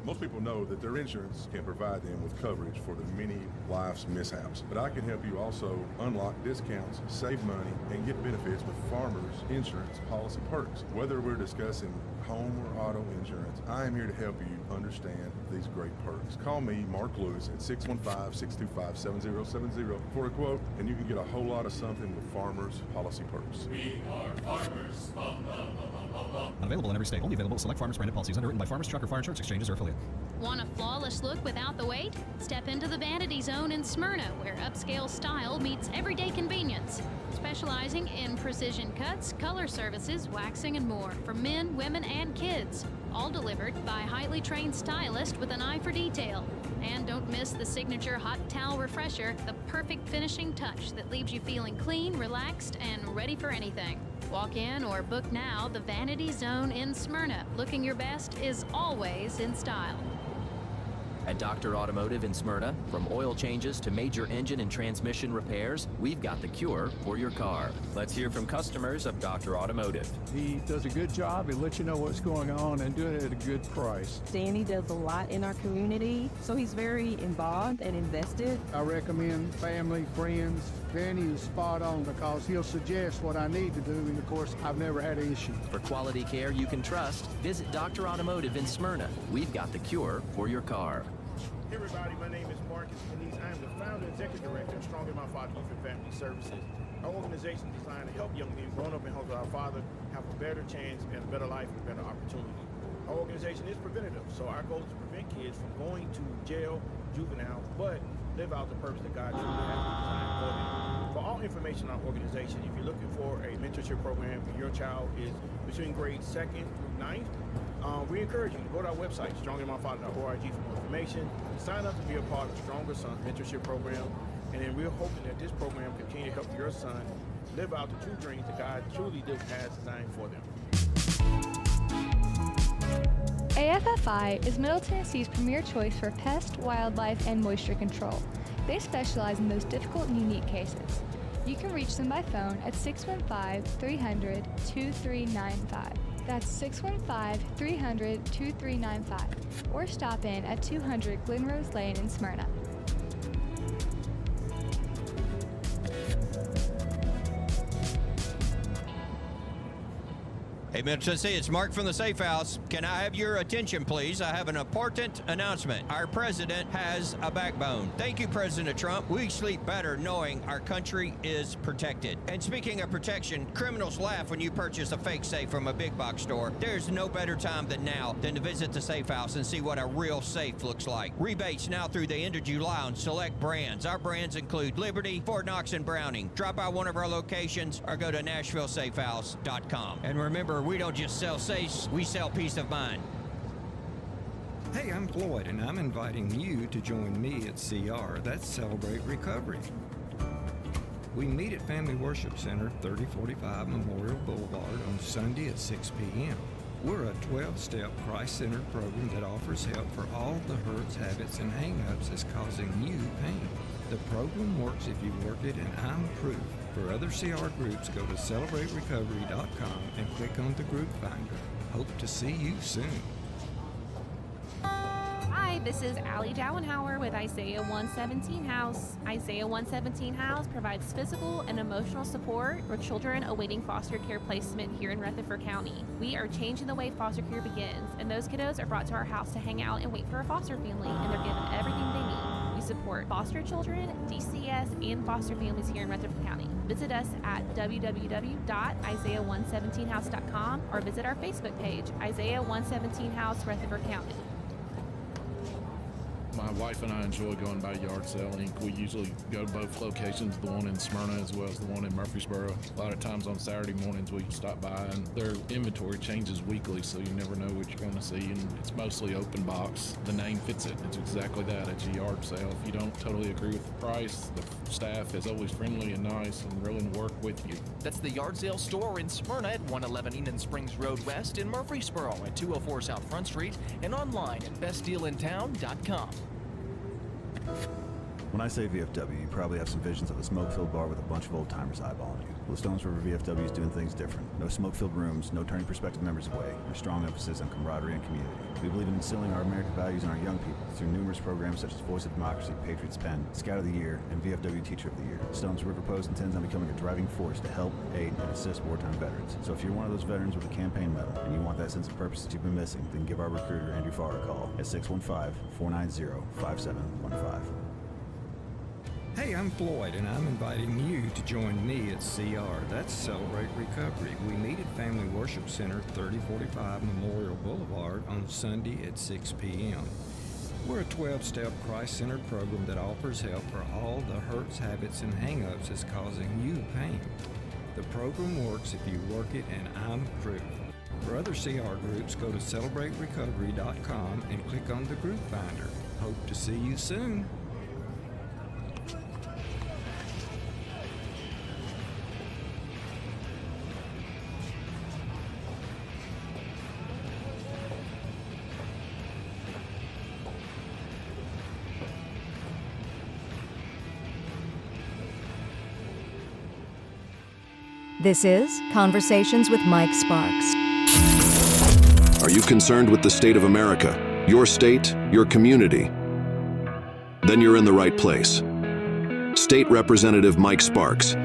Most people know that their insurance can provide them with coverage for the many life's mishaps. But I can help you also unlock discounts, save money, and get benefits with Farmers Insurance policy perks. Whether we're discussing home or auto insurance, I am here to help you understand these great perks. Call me, Mark Lewis, at 615-625-7070 for a quote, and you can get a whole lot of something with Farmers policy perks. We are Farmers. Available in every state. Only available with select Farmers branded policies underwritten by Farmers Truck or Fire Insurance Exchanges or affiliate. Want a flawless look without the wait? Step into the Vanity Zone in Smyrna, where upscale style meets everyday convenience. Specializing in precision cuts, color services, waxing, and more for men, women, and kids. All delivered by highly trained stylists with an eye for detail. And don't miss the signature hot towel refresher, the perfect finishing touch that leaves you feeling clean, relaxed, and ready for anything. Walk in or book now the Vanity Zone in Smyrna. Looking your best is always in style. At Dr. Automotive in Smyrna, from oil changes to major engine and transmission repairs, we've got the cure for your car. Let's hear from customers of Dr. Automotive. He does a good job. He lets you know what's going on and doing it at a good price. Danny does a lot in our community, so he's very involved and invested. I recommend family, friends. Danny is spot on because he'll suggest what I need to do, and of course, I've never had an issue. For quality care you can trust, visit Dr. Automotive in Smyrna. We've got the cure for your car. Hey everybody, my name is Marcus Denise. I am the founder and executive director of Strong in My Father Youth and Family Services. Our organization is designed to help young men grown up in homes with our Father have a better chance and a better life and a better opportunity. Our organization is preventative, so our goal is to prevent kids from going to jail, juvenile, but live out the purpose that God truly has designed for them. For all information on our organization, if you're looking for a mentorship program and your child is between grades 2nd through 9th, we encourage you to go to our website, strongandmyfather.org, for more information. Sign up to be a part of Stronger Sons Mentorship Program, and then we're hoping that this program continue to help your son live out the true dreams that God truly has designed for them. AFFI is Middle Tennessee's premier choice for pest, wildlife, and moisture control. They specialize in those difficult and unique cases. You can reach them by phone at 615-300-2395. That's 615-300-2395. Or stop in at 200 Glenrose Lane in Smyrna. Hey, Middle Tennessee, it's Mark from the Safe House. Can I have your attention, please? I have an important announcement. Our president has a backbone. Thank you, President Trump. We sleep better knowing our country is protected. And speaking of protection, criminals laugh when you purchase a fake safe from a big box store. There's no better time than now than to visit the Safe House and see what a real safe looks like. Rebates now through the end of July on select brands. Our brands include Liberty, Fort Knox, and Browning. Drop by one of our locations or go to NashvilleSafeHouse.com. And remember, we don't just sell safes, we sell peace of mind. Hey, I'm Floyd, and I'm inviting you to join me at CR. That's Celebrate Recovery. We meet at Family Worship Center, 3045 Memorial Boulevard on Sunday at 6 p.m. We're a 12-step Christ-centered program that offers help for all the hurts, habits, and hang-ups that's causing you pain. The program works if you work it, and I'm proof. For other CR groups, go to CelebrateRecovery.com and click on the group finder. Hope to see you soon. Hi, this is Allie Dowenhauer with Isaiah 117 House. Isaiah 117 House provides physical and emotional support for children awaiting foster care placement here in Rutherford County. We are changing the way foster care begins, and those kiddos are brought to our house to hang out and wait for a foster family, and they're given everything they need. We support foster children, DCS, and foster families here in Rutherford County. Visit us at www.isaiah117house.com or visit our Facebook page, Isaiah 117 House, Rutherford County. My wife and I enjoy going by Yard Sale Inc. We usually go to both locations, the one in Smyrna as well as the one in Murfreesboro. A lot of times on Saturday mornings we stop by, and their inventory changes weekly, so you never know what you're going to see, and it's mostly open box. The name fits it. It's exactly that. It's a yard sale. If you don't totally agree with the price, the staff is always friendly and nice and willing to work with you. That's the Yard Sale store in Smyrna at 111 Enon Springs Road West, in Murfreesboro at 204 South Front Street, and online at bestdealintown.com. When I say VFW, you probably have some visions of a smoke-filled bar with a bunch of old-timers eyeballing you. Well, the Stones River VFW is doing things different. No smoke-filled rooms, no turning prospective members away. A strong emphasis on camaraderie and community. We believe in instilling our American values in our young people through numerous programs such as Voice of Democracy, Patriots Pen, Scout of the Year, and VFW Teacher of the Year. Stones River Post intends on becoming a driving force to help, aid, and assist wartime veterans. So if you're one of those veterans with a campaign medal and you want that sense of purpose that you've been missing, then give our recruiter Andrew Farr a call at 615-490-5715. Hey, I'm Floyd, and I'm inviting you to join me at CR. That's Celebrate Recovery. We meet at Family Worship Center, 3045 Memorial Boulevard on Sunday at 6 p.m. We're a 12-step Christ-centered program that offers help for all the hurts, habits, and hang-ups that's causing you pain. The program works if you work it, and I'm proof. For other CR groups, go to celebraterecovery.com and click on the group finder. Hope to see you soon. This is Conversations with Mike Sparks. Are you concerned with the state of America, your state, your community? Then you're in the right place. State Representative Mike Sparks.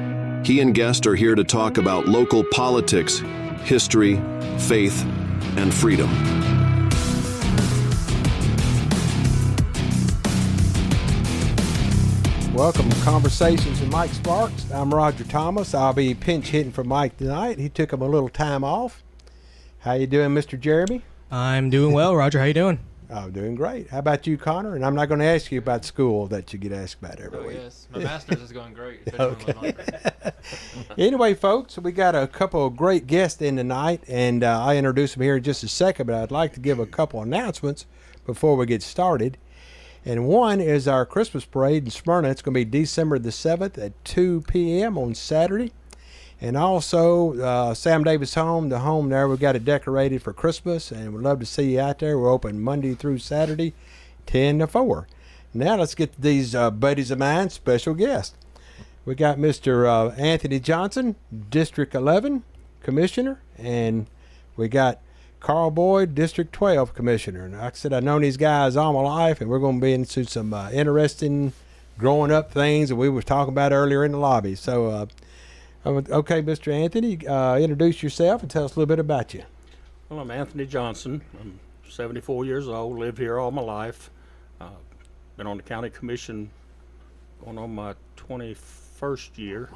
He and guests are here to talk about local politics, history, faith, and freedom. Welcome to Conversations with Mike Sparks. I'm Roger Thomas. I'll be pinch hitting for Mike tonight. He took him a little time off. How you doing, Mr. Jeremy? I'm doing well, Roger. How you doing? I'm doing great. How about you, Connor? And I'm not going to ask you about school that you get asked about every week. Yes, my master's is going great. Okay. Anyway, folks, we got a couple of great guests in tonight, and I'll introduce them here in just a second, but I'd like to give a couple announcements before we get started. And one is our Christmas parade in Smyrna. It's going to be December the 7th at 2 p.m. on Saturday. And also, Sam Davis Home, the home there, we've got it decorated for Christmas, and we'd love to see you out there. We're open Monday through Saturday, 10 to 4. Now let's get to these buddies of mine, special guests. We got Mr. Anthony Johnson, District 11 Commissioner, and we got Carl Boyd, District 12 Commissioner. And like I said, I've known these guys all my life, and we're going to be into some interesting growing up things that we were talking about earlier in the lobby. So, okay, Mr. Anthony, introduce yourself and tell us a little bit about you. Well, I'm Anthony Johnson. I'm 74 years old, lived here all my life. Been on the county commission going on my 21st year.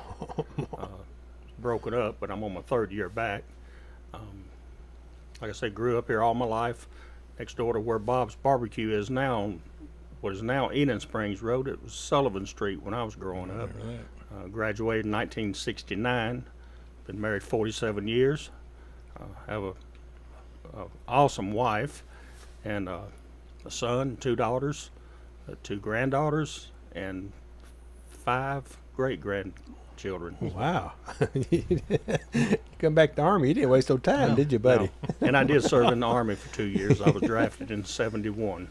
Broken up, but I'm on my 3rd year back. Like I said, grew up here all my life. Next door to where Bob's Barbecue is now, what is now Eden Springs Road, it was Sullivan Street when I was growing up. Right. Graduated in 1969. Been married 47 years. Have a awesome wife and a son, 2 daughters, 2 granddaughters, and 5 great-grandchildren. Wow. Come back to the Army. You didn't waste no time, did you, buddy? No. And I did serve in the Army for 2 years. I was drafted in 71.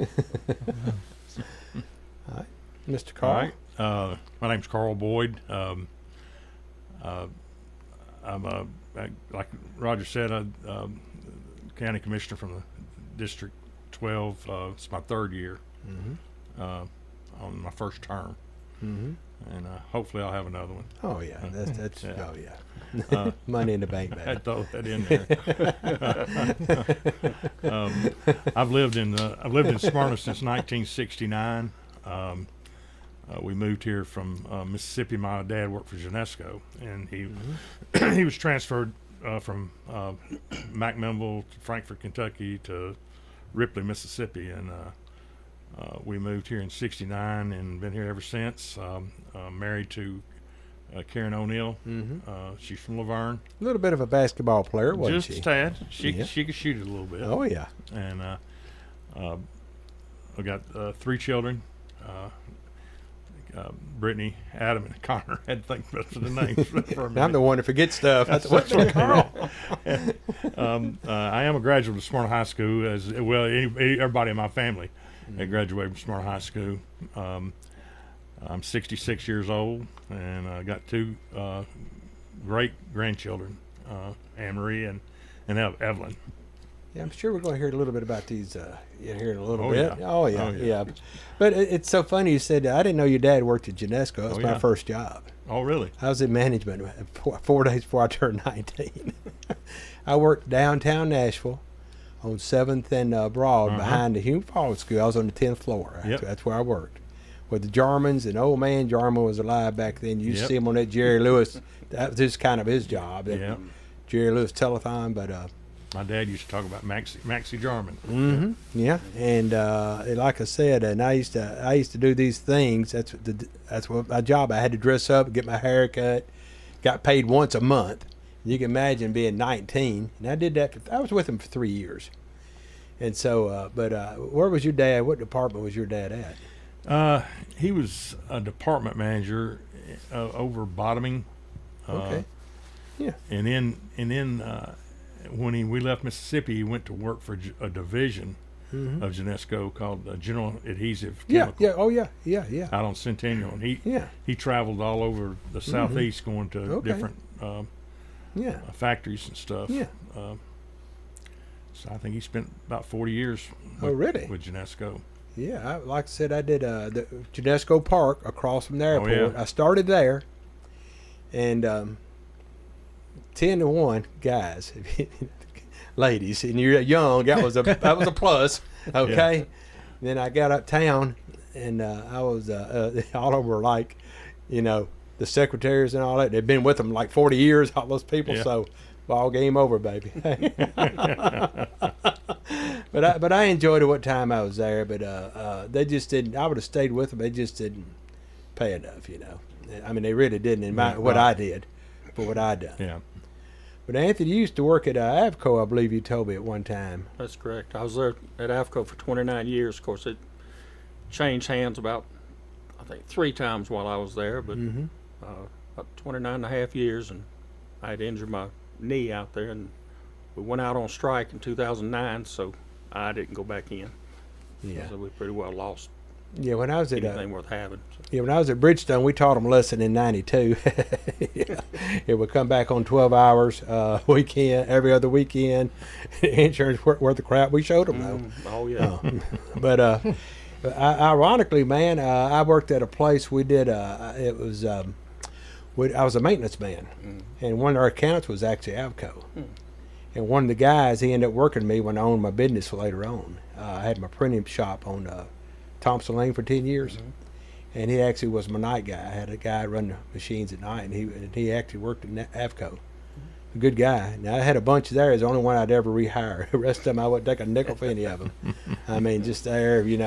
All right. Mr. Carl. All right. My name's Carl Boyd. I'm like Roger said, I'm county commissioner from the District 12. It's my 3rd year on my first term. Mm-hmm. And hopefully I'll have another one. Oh yeah, that's yeah. Oh yeah, money in the bank, man. I'd throw that in there. I've lived in Smyrna since 1969. We moved here from Mississippi. My dad worked for Genesco, and he was transferred from McMinnville to Frankfort, Kentucky to Ripley, Mississippi, and we moved here in '69 and been here ever since. Married to Karen O'Neill. She's from Laverne. A little bit of a basketball player, wasn't she? Just a tad. She could shoot it a little bit. Oh yeah. And I got 3 children. Brittany, Adam, and Connor. I had to think about the names for a minute. I'm the one to forget stuff. That's what's Carl. I am a graduate of Smyrna High School, as well. Everybody in my family had graduated from Smyrna High School. I'm 66 years old, and I got two great grandchildren, Anne Marie and Evelyn. Yeah, I'm sure we're going to hear a little bit about these here in a little Oh, bit. yeah. Oh, yeah, Oh, yeah. But it's so funny you said that. I didn't know your dad worked at Genesco. That was my first job. Oh, really? I was in management 4 days before I turned 19. I worked downtown Nashville on 7th and Broad behind the Hume Falls School. I was on the 10th floor. Yep. That's where I worked. With the Jarmans, and old man Jarman was alive back then. You see him on that Jerry Lewis. That was just kind of his job. That Jerry Lewis telethon, but my dad used to talk about Maxie Jarman. Mm-hmm. Yeah, and like I said, and I used to do these things. That's what my job. I had to dress up, get my hair cut, got paid once a month. You can imagine being 19, and I did that. I was with him for 3 years, and so. But where was your dad? What department was your dad at? He was a department manager over bottoming. Okay. Yeah. And then when we left Mississippi, he went to work for a division of Genesco called General Adhesive Chemical. Yeah. Oh yeah. Out on Centennial, and he traveled all over the southeast, going to different factories and stuff. Yeah. So I think he spent about 40 years. With Genesco. Yeah, like I said, I did the Genesco Park across from the airport. Oh, yeah. I started there, and 10 to 1 guys, ladies, and you're young. That was a plus. Okay, then I got uptown, and I was all over like, the secretaries and all that. They'd been with them like 40 years, all those people. Yeah. So, ball game over, baby. But I enjoyed it what time I was there. But they just didn't. I would have stayed with them. They just didn't pay enough. I mean, they really didn't. In what I did, for what I done. Yeah. But Anthony, you used to work at Avco, I believe you told me at one time. That's correct. I was there at Avco for 29 years. Of course, it changed hands about, I think, 3 times while I was there, but about 29 and a half years, and I had injured my knee out there, and we went out on strike in 2009, so I didn't go back in. Yeah. So we pretty well lost. Yeah, when I was at anything worth having. So. Yeah, when I was at Bridgestone, we taught them a lesson in '92. It would come back on 12 hours weekend, every other weekend. Insurance worth the crap. We showed them though. Oh yeah. But ironically, man, I worked at a place. We did. It was. I was a maintenance man, and one of our accounts was actually Avco. And one of the guys, he ended up working with me when I owned my business later on. I had my printing shop on Thompson Lane for 10 years. And he actually was my night guy. I had a guy run the machines at night, and he actually worked at Avco. A good guy. Now, I had a bunch there. It's the only one I'd ever rehire. The rest of them, I wouldn't take a nickel for any of them. I mean, just there, if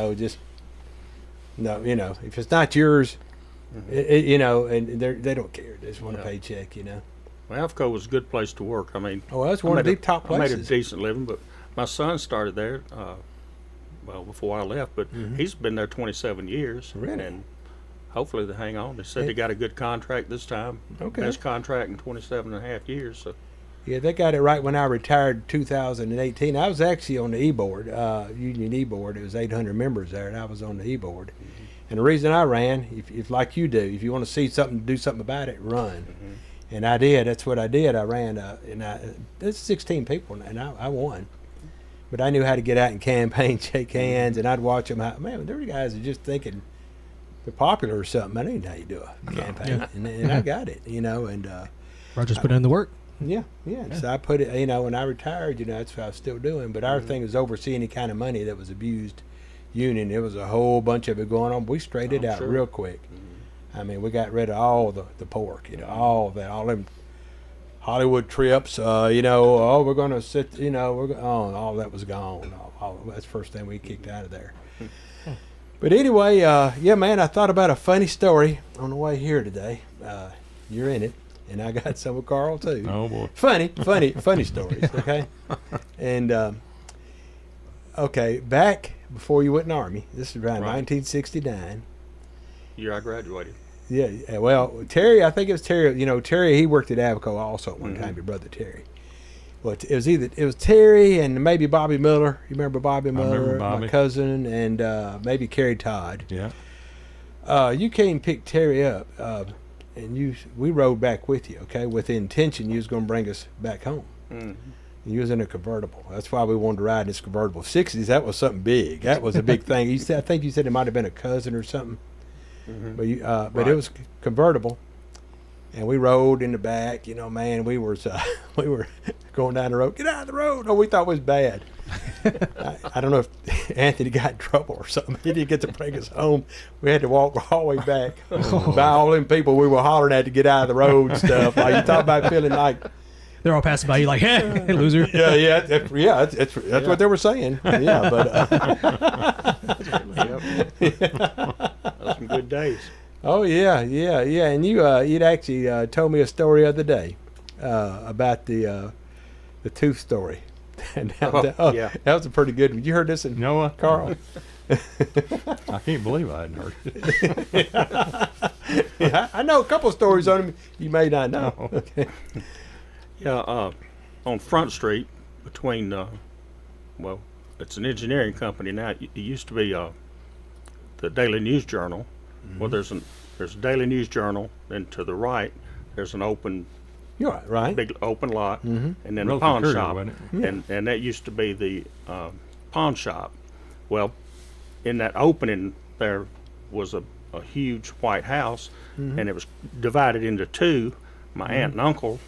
it's not yours, and they don't care. They just want a paycheck, Well, Avco was a good place to work. I mean, that's one of the top places. I made a decent living, but my son started there, before I left, but he's been there 27 years. Really? And hopefully they hang on. They said they got a good contract this time. Okay. Best contract in 27 and a half years. So. Yeah, they got it right when I retired 2018. I was actually on the E-board, Union E-board. It was 800 members there, and I was on the E-board. And the reason I ran, if like you do, if you want to see something, do something about it, run. And I did. That's what I did. I ran, and there's 16 people, and I won. But I knew how to get out and campaign, shake hands, and I'd watch them. Man, there were guys that just thinking they're popular or something. I didn't know how you do a campaign, and I got it, and Roger's put in the work. Yeah. So I put it, when I retired, that's what I was still doing. But our thing was overseeing any kind of money that was abused. Union, there was a whole bunch of it going on. We straightened it out real quick. I mean, we got rid of all the pork, all that, all them Hollywood trips, we're going to sit, all that was gone. That's the first thing we kicked out of there. But anyway, man, I thought about a funny story on the way here today. You're in it, and I got some with Carl too. Oh boy. Funny stories, okay? And, back before you went in the Army, this is around 1969. Year I graduated. Yeah, well, Terry, I think it was Terry. Terry, he worked at Avco also at one time. Your brother Terry. Well, it was Terry and maybe Bobby Miller. You remember Bobby Miller? I remember Bobby. My cousin, and maybe Kerry Todd. Yeah. you came pick Terry up, and we rode back with you, okay, with the intention you was going to bring us back home. Mm-hmm. You was in a convertible. That's why we wanted to ride in this convertible. 60s, that was something big. That was a big thing. I think you said it might have been a cousin or something. Mm-hmm. But it was convertible, and we rode in the back. You know, man, we were going down the road. Get out of the road! Oh, we thought it was bad. I don't know if Anthony got in trouble or something. He didn't get to bring us home. We had to walk all the way back by all them people we were hollering at to get out of the road and stuff. Like you talk about feeling like they're all passing by you like, hey, loser. That's what they were saying. Yeah, but Those some good days. Oh yeah. And you'd actually told me a story the other day about the tooth story. Yeah, that was a pretty good one. You heard this in Noah, Carl? I can't believe I hadn't heard it. Yeah, I know a couple of stories on him you may not know. Oh. Okay. Yeah, on Front Street between, well, it's an engineering company now. It used to be the Daily News Journal. Mm-hmm. Well, there's a Daily News Journal, and to the right there's an open, You're right. big open lot, Mhm. and then the Rutherford pawn Courier, shop, wasn't and that used to be the pawn shop. Well, in that opening there was a huge white house, Mhm. and it was divided into two. My Mhm. aunt and uncle,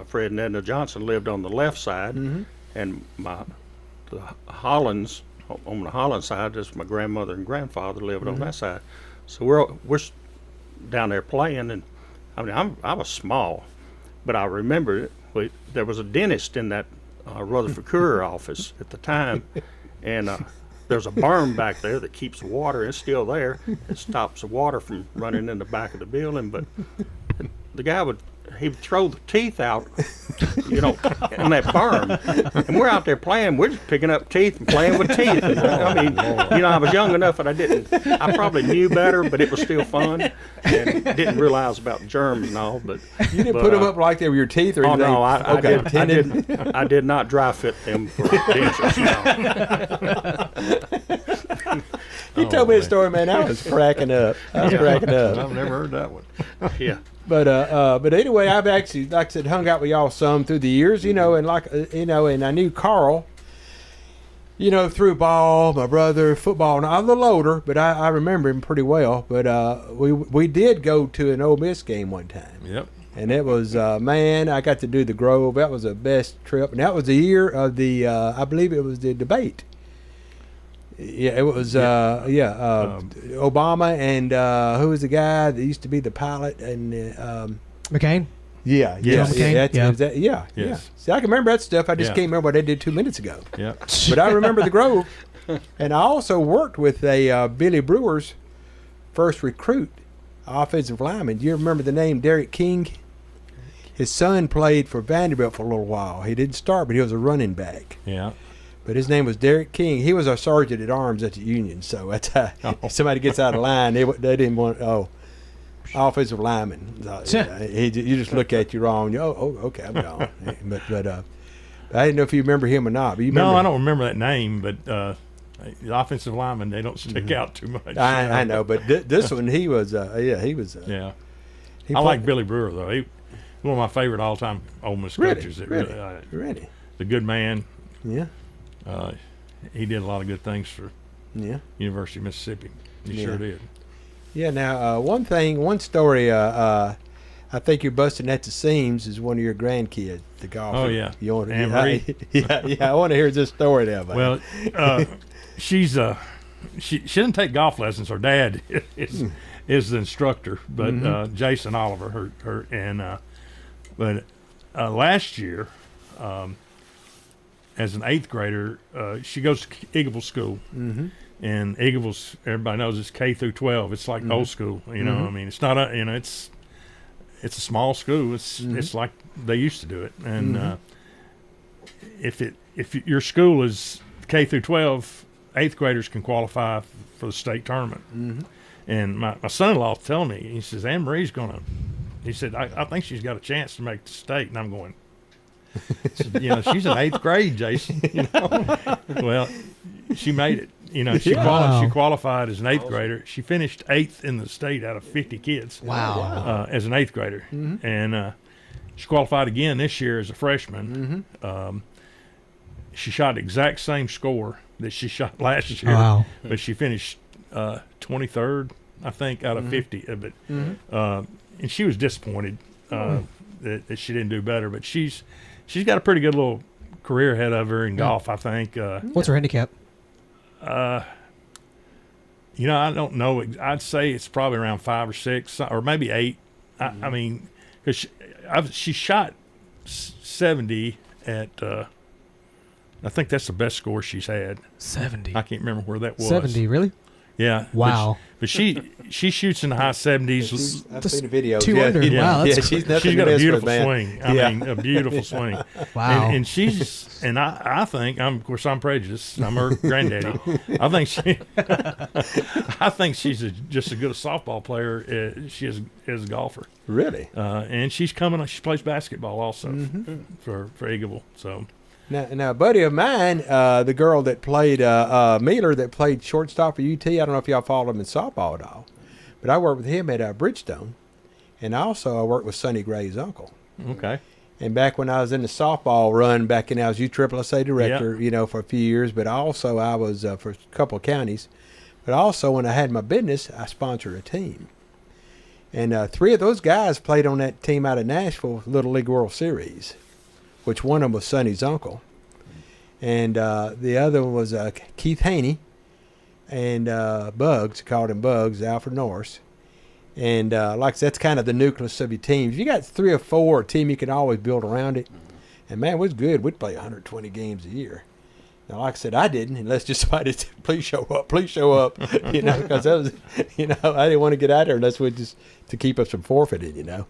Fred and Edna Johnson, lived on the left side, Mhm. and the Hollands on the Holland side, just my grandmother and grandfather lived on Mhm. that side. So we're down there playing, and I mean I was small, but I remember there was a dentist in that Rutherford Courier office at the time, and there's a berm back there that keeps the water. It's still there. It stops the water from running in the back of the building, but the guy would throw the teeth out, you know, in that berm, and we're out there playing. We're just picking up teeth and playing with teeth. And, I mean, you know, I was young enough and I probably knew better, but it was still fun, and didn't realize about germs and all. But You didn't put them up like they were your teeth or oh anything? no, Okay, I did not dry fit them for dentures. No. You told me a story, man. I was cracking up. I've never heard that one. Yeah. But anyway, I've actually, like I said, hung out with y'all some through the years, you know, and and I knew Carl, you know, through ball, my brother, football, and I'm a little older, but I remember him pretty well. But we did go to an Ole Miss game one time. Yep. And it was, man, I got to do the Grove. That was the best trip. And that was the year of the, I believe it was the debate. Yeah, it was, Obama and who was the guy that used to be the pilot? And McCain? Yeah. Yes. Yeah. See, I can remember that stuff. I just can't remember what I did 2 minutes ago. Yeah. But I remember the Grove. And I also worked with a Billy Brewer's first recruit, offensive lineman. Do you remember the name Derek King? His son played for Vanderbilt for a little while. He didn't start, but he was a running back. Yeah. But his name was Derek King. He was our sergeant at arms at the Union. So that's how if somebody gets out of line, they didn't want, offensive lineman. You just look at you wrong. Okay, I'm gone. but I didn't know if you remember him or not. But you remember I don't remember that name, but the offensive linemen, they don't stick out too much. I know, but this one, he was, he was. I like Billy Brewer, though. He one of my favorite all-time Ole Miss coaches. Really? The good man. Yeah. He did a lot of good things for University of Mississippi. He sure did. Yeah. Now, one story. I think you're busting at the seams is one of your grandkids, the golfer. Oh yeah. You want Anne-Marie? I want to hear this story now. Well, she didn't take golf lessons. Her dad is the instructor, but Jason Oliver, but last year. As an 8th grader, she goes to Eagleville School, and Eagleville's, everybody knows it's K through 12. It's like old school, you know. I mean, it's not it's a small school. It's like they used to do it, and if your school is K through 12, 8th graders can qualify for the state tournament. And my son-in-law telling me, he says Anne-Marie's gonna. He said I think she's got a chance to make the state, and I'm going. She's in 8th grade, Jason. Well, she made it. you know, she qualified as an 8th grader. She finished 8th in the state out of 50 kids. Wow. As an 8th grader. Mhm. And she qualified again this year as a freshman. She shot the exact same score that she shot last year. Wow. But she finished 23rd, I think, out of 50 of it. And she was disappointed that she didn't do better. But she's got a pretty good little career ahead of her in golf, I think. What's her handicap? You know, I don't know. I'd say it's probably around 5 or 6 or maybe 8. I mean, because she shot 70 at, I think that's the best score she's had. 70. I can't remember where that was. 70, really? Yeah. Wow. But she shoots in the high 70s. I've seen the videos. 200. Yeah. Wow, that's she's nothing got to a mess beautiful with, man. swing. I mean, a beautiful swing. Wow. And she's, and I think, of course, I'm prejudiced. I'm her granddaddy. I think she's just as good a softball player as she is as a golfer. Really? And she's coming. She plays basketball also for Eagleville. So. Now, a buddy of mine, the girl that played Mealer, that played shortstop for UT. I don't know if y'all followed him in softball at all, but I worked with him at Bridgestone, and also I worked with Sonny Gray's uncle. Okay. And back when I was in the softball run, back in I was USSSA director, you know, for a few years, but also I was for a couple of counties. But also when I had my business, I sponsored a team. And 3 of those guys played on that team out of Nashville, Little League World Series, which one of them was Sonny's uncle. And the other one was Keith Haney and Bugs, called him Bugs, Alfred Norris. And like I said, that's kind of the nucleus of your team. If you got 3 or 4, a team you can always build around it. And man, it was good. We'd play 120 games a year. Now, like I said, I didn't, unless just somebody said, please show up, you know, because that was, you know, I didn't want to get out there unless we just to keep us from forfeiting, you know.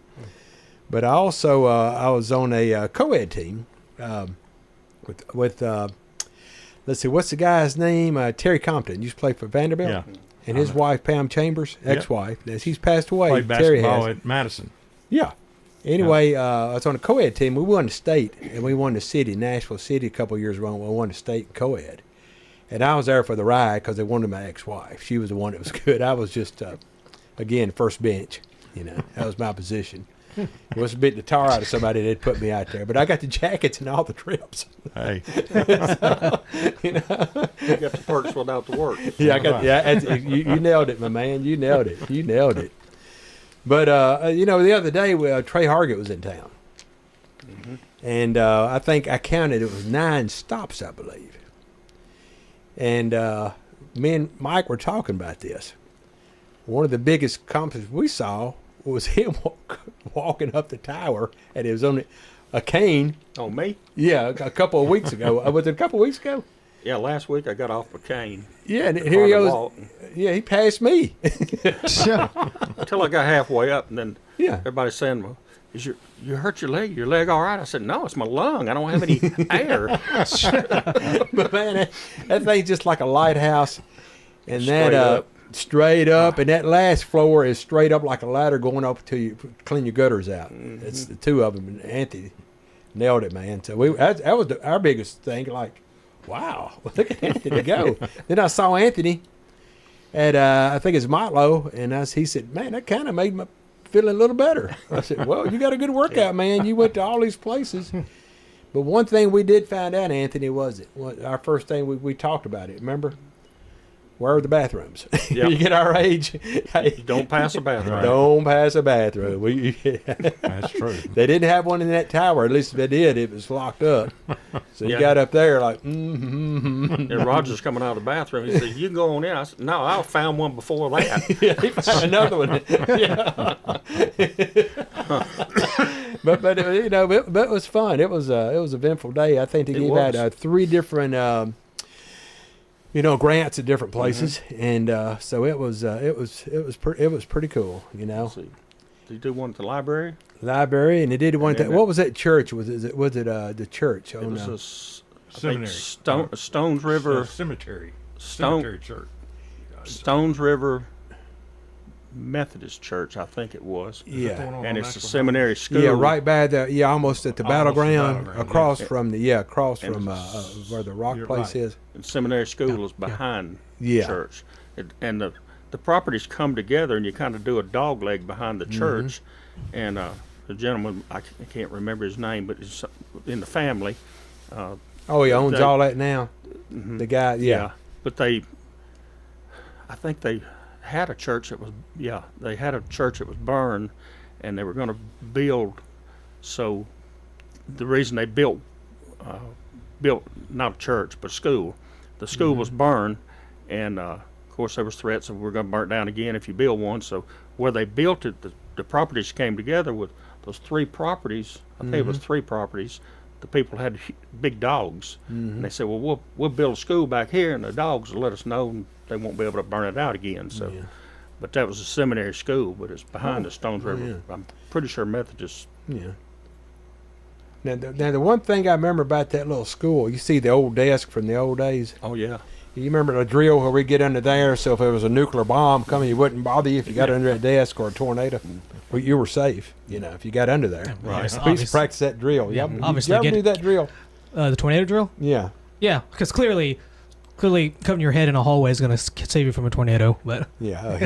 But I also, I was on a co-ed team with let's see, what's the guy's name? Terry Compton used to play for Vanderbilt. Yeah. And his wife, Pam Chambers, ex-wife, he's passed away. Played Terry basketball has. at Madison. Yeah. Anyway, I was on a co-ed team. We won the state, and we won the city, Nashville City, a couple of years ago. We won the state in co-ed. And I was there for the ride because they wanted my ex-wife. She was the one that was good. I was just, again, first bench. You know, that was my position. It was a bit the tar out of somebody that put me out there. But I got the jackets and all the trips. Hey. So, you know. You got the perks without the work. Yeah, you nailed it, my man. You nailed it. You nailed it. But, you know, the other day, Trey Hargett was in town. And I think I counted, it was 9 stops, I believe. And me and Mike were talking about this. One of the biggest accomplishments we saw was him walking up the tower, and it was on a cane. Oh, me? Yeah, a couple of weeks ago. Was it a couple of weeks ago? Yeah, last week I got off a cane. Yeah, and here he goes. Yeah, he passed me. Until I got halfway up, and then yeah, everybody's saying, well, you hurt your leg? Your leg all right? I said, no, it's my lung. I don't have any air. But man, that thing's just like a lighthouse. And Straight up. Straight up, and that last floor is straight up like a ladder going up until you clean your gutters out. It's the 2 of them, and Anthony nailed it, man. So that was our biggest thing. Like, wow, look at Anthony go. Then I saw Anthony at I think it's Motlow, and he said, man, that kind of made me feeling a little better. I said, well, you got a good workout, man. You went to all these places. But one thing we did find out, Anthony, was our first thing we talked about it. Remember? Where are the bathrooms? Yep. You get our age. Don't pass a bathroom. Don't pass a bathroom. That's true. They didn't have one in that tower. At least if they did, it was locked up. So you got up there like, And Roger's coming out of the bathroom. He said, you go on in. I said, no, I found one before that. Yeah, he found another one. Yeah. but you know, it was fun. It was an eventful day. I think they gave out 3 different you know, grants at different places, and so it was pretty cool, you know. Did you do one at the library? Library, and they did one. What was that church? Was it the church? It was seminary. Stones River cemetery. Cemetery church. Stones River Methodist church, I think it was. Yeah. And it's a seminary school. Yeah, right by the almost at the battleground, across yes. from where the rock place is. And seminary school is behind Yeah. the church, and the properties come together, and you kind of do a dog leg behind the church, and the gentleman, I can't remember his name, but it's in the family. He owns all that now. The guy, yeah. But I think they had a church that was, they had a church that was burned, and they were going to build. So the reason they built not a church but a school. The school was burned, and of course there was threats of we're going to burn it down again if you build one. So where they built it, the properties came together with those 3 properties. I think it was 3 properties. The people had big dogs, and they said, "Well, we'll build a school back here, and the dogs will let us know, and they won't be able to burn it out again." So, but that was a seminary school, but it's behind the Stones River. Yeah. I'm pretty sure Methodist. Yeah. Now the one thing I remember about that little school, you see the old desk from the old days. Oh yeah. You remember the drill where we get under there, so if there was a nuclear bomb coming, it wouldn't bother you if you got under that desk or a tornado. Well, you were safe, if you got under there. Right. We used to practice that drill. Yeah, Yep. obviously Did you ever do that drill? The tornado drill? Yeah. Yeah, because clearly cutting your head in a hallway is going to save you from a tornado. But yeah.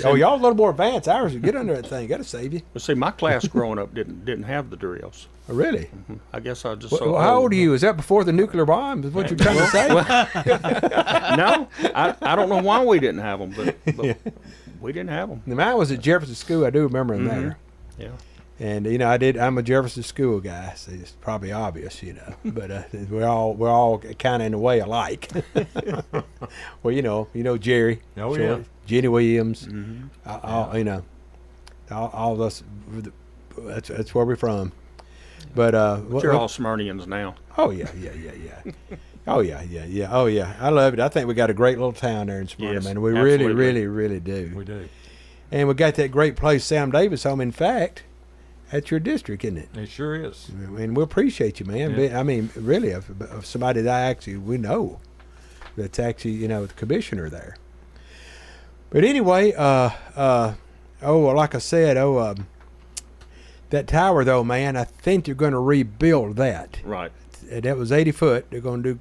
Oh, y'all a little more advanced. Ours, get under that thing, got to save you. Well, see, my class growing up didn't have the drills. Oh, really? I guess I just. Well, how old are you? Is that before the nuclear bomb? Is what you're trying to say? No, I don't know why we didn't have them, but we didn't have them. Mine was at Jefferson School. I do remember them there. Yeah. And I'm a Jefferson School guy, so it's probably obvious, But we're all kind of in a way alike. Well, you know Jerry. Oh yeah. Jenny Williams. All of us. That's where we're from. But you're all Smyrnians now. Oh yeah. Oh yeah. I love it. I think we got a great little town there in Smyrna, Yes, man. We absolutely. really do. We do. And we got that great place, Sam Davis home. In fact, that's your district, isn't it? It sure is. And we appreciate you, man. Yeah. I mean, really, of somebody that we know that's actually, the commissioner there. But anyway, like I said, that tower, though, man, I think they're going to rebuild that. Right. That was 80 foot. They're going to do,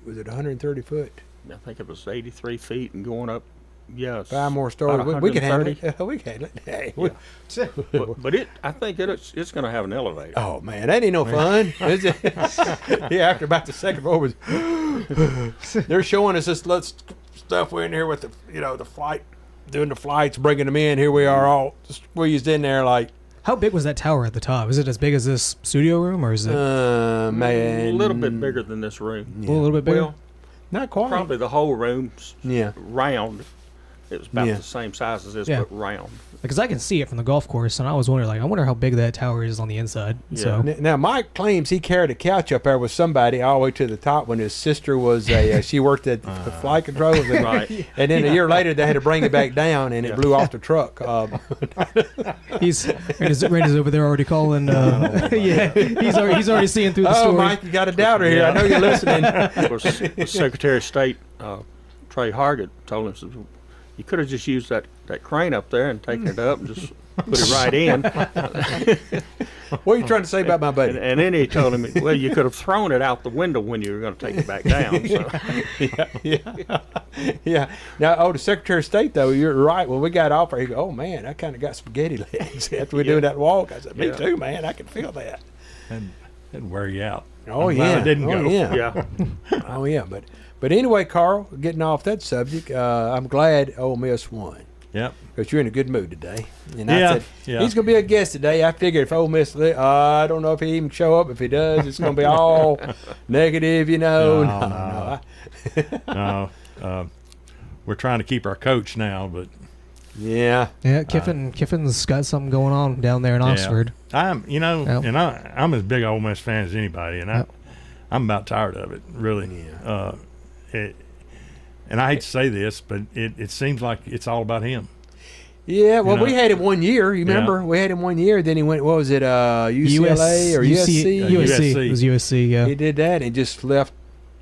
was it 130 foot? I think it was 83 feet and going up. Yes. 5 more stories. We can handle it. We can handle it. Hey, but I think it's going to have an elevator. Oh man, that ain't no fun. After about the second floor was, they're showing us this little stuff. We're in here with the flight, doing the flights, bringing them in. Here we are, all squeezed in there like. How big was that tower at the top? Is it as big as this studio room, or is it? Man, a little bit bigger than this room. Yeah. A little bit bigger. Well, not quite. Probably the whole room's round. It was about Yeah. the same size as this, Yeah. but round. Because I can see it from the golf course, and I was wondering, I wonder how big that tower is on the inside. Yeah. So Now, Mike claims he carried a couch up there with somebody all the way to the top when his sister was she worked at the flight controls. And, Right. And then a year later, they had to bring it back down, and it blew off the truck. Randy's over there already calling. He's already seeing through the story. Mike, you got a doubter here. I know you're listening. Of course, the Secretary of State, Trey Hargett, told him, said, you could have just used that crane up there and taken it up and just put it right in. What are you trying to say about my buddy? And then he told him, well, you could have thrown it out the window when you were going to take it back down. So. Yeah. Now, the Secretary of State, though, you're right. When we got off there, he go, oh, man, I kind of got spaghetti legs after we doing that walk. I said, me too, man. I can feel that. And wear you out. Oh, I'm glad yeah. I didn't go. Yeah. Oh, yeah. But anyway, Carl, getting off that subject, I'm glad Ole Miss won. Yep. Because you're in a good mood today. And Yeah, I said, yeah. he's going to be a guest today. I figured if Ole Miss, I don't know if he even show up. If he does, it's going to be all negative, No. No. We're trying to keep our coach now, but yeah. Yeah, Kiffin's got something going on down there in Oxford. I'm as big Ole Miss fan as anybody, and I'm about tired of it, really. Yeah. And I hate to say this, but it seems like it's all about him. Yeah, well, we had him 1 year. You remember? We had him 1 year. Then he went, what was it, UCLA or USC? USC. It was USC, yeah. He did that and just left,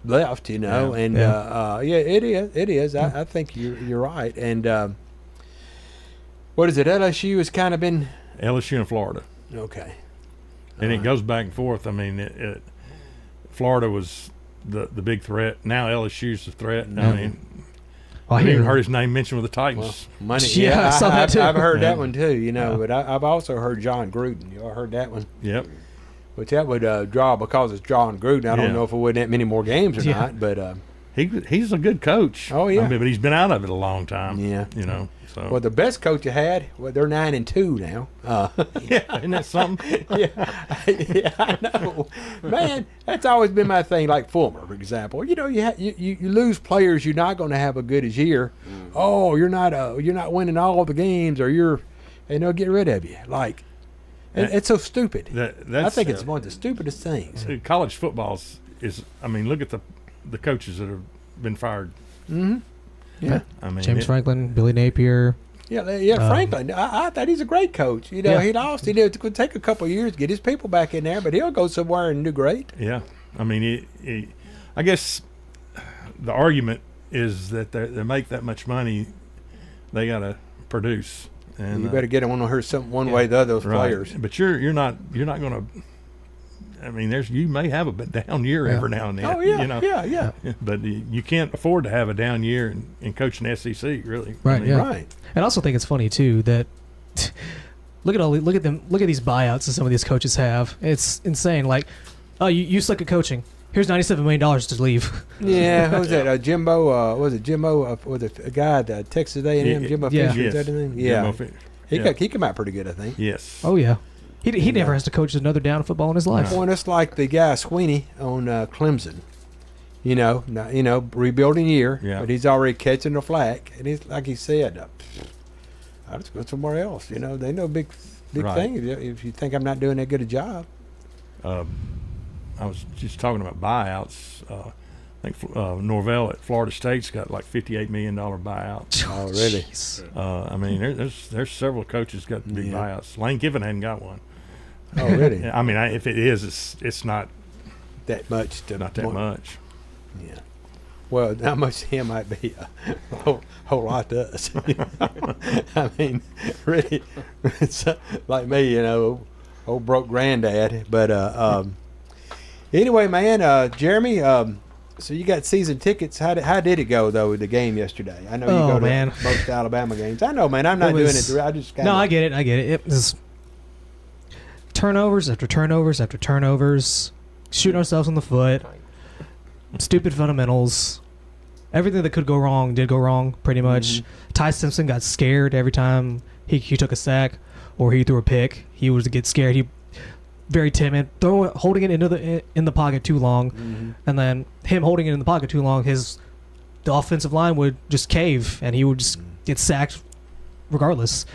and it is. I think you're right. And, What is it? LSU has kind of been LSU and Florida. Okay. And it goes back and forth. I mean, Florida was the big threat. Now LSU's the threat. I mean, I've even heard his name mentioned with the Titans. Money. Yeah, I saw that too. I've heard that one too. You know, but I've also heard John Gruden. You all heard that one? Yep. Which that would draw because it's John Gruden. I don't know if it would that many more games or not, but he's a good coach. Oh yeah, I mean, but he's been out of it a long time. Yeah, you know. So well, the best coach you had, well, they're 9-2 now. Yeah, isn't that something? yeah, I know, man. That's always been my thing. Like Fulmer, for example. You know, you lose players, you're not going to have a good as year. Oh, you're not winning all the games, or they'll get rid of you. Like. It's so stupid. I think it's one of the stupidest things. College football is. I mean, look at the coaches that have been fired. Mm-hmm. Yeah. I mean, James Franklin, Billy Napier. Yeah. Franklin. I thought he's a great coach. You know, he lost. It could take a couple of years to get his people back in there, but he'll go somewhere and do great. Yeah. I mean, I guess the argument is that they make that much money, they got to produce. And you better get on her one way or the other, those players. But you're not going to. I mean, you may have a down year every now and then. Oh yeah, you know? yeah. But you can't afford to have a down year in coaching SEC, really. Right. I mean, Right. And I also think it's funny too that look at these buyouts that some of these coaches have. It's insane. Like, oh, you suck at coaching. Here's $97 million to leave. Yeah, who was that? Jimbo? Was it Jimbo? Was it a guy at Texas A&M? Jimbo Fisher? Is that his name? Yeah. He came out pretty good, I think. Yes. Oh yeah. He never has to coach another down of football in his life. Well, it's like the guy Sweeney on Clemson. You know, rebuilding year, but he's already catching the flack, and he's like he said, I'll just go somewhere else. You know, they know big thing if you think I'm not doing that good a job. I was just talking about buyouts. I think Norvell at Florida State's got like $58 million buyout. Oh, really? I mean, there's several coaches got big buyouts. Lane Kiffin hadn't got one. Oh, really? I mean, if it is, it's not that much. Not that much. Yeah. Well, how much to him might be a whole lot to us. I mean, really, it's like me, you know, old broke granddad. But anyway, man, Jeremy, so you got season tickets. How did it go though with the game yesterday? I know you go to most Alabama games. I know, man. I'm not doing it. I just I get it. It was turnovers after turnovers after turnovers, shooting ourselves in the foot, stupid fundamentals. Everything that could go wrong did go wrong, pretty much. Ty Simpson got scared every time he took a sack or he threw a pick. He would get scared. He very timid, holding it in the pocket too long, and then him holding it in the pocket too long, the offensive line would just cave and he would just get sacked regardless.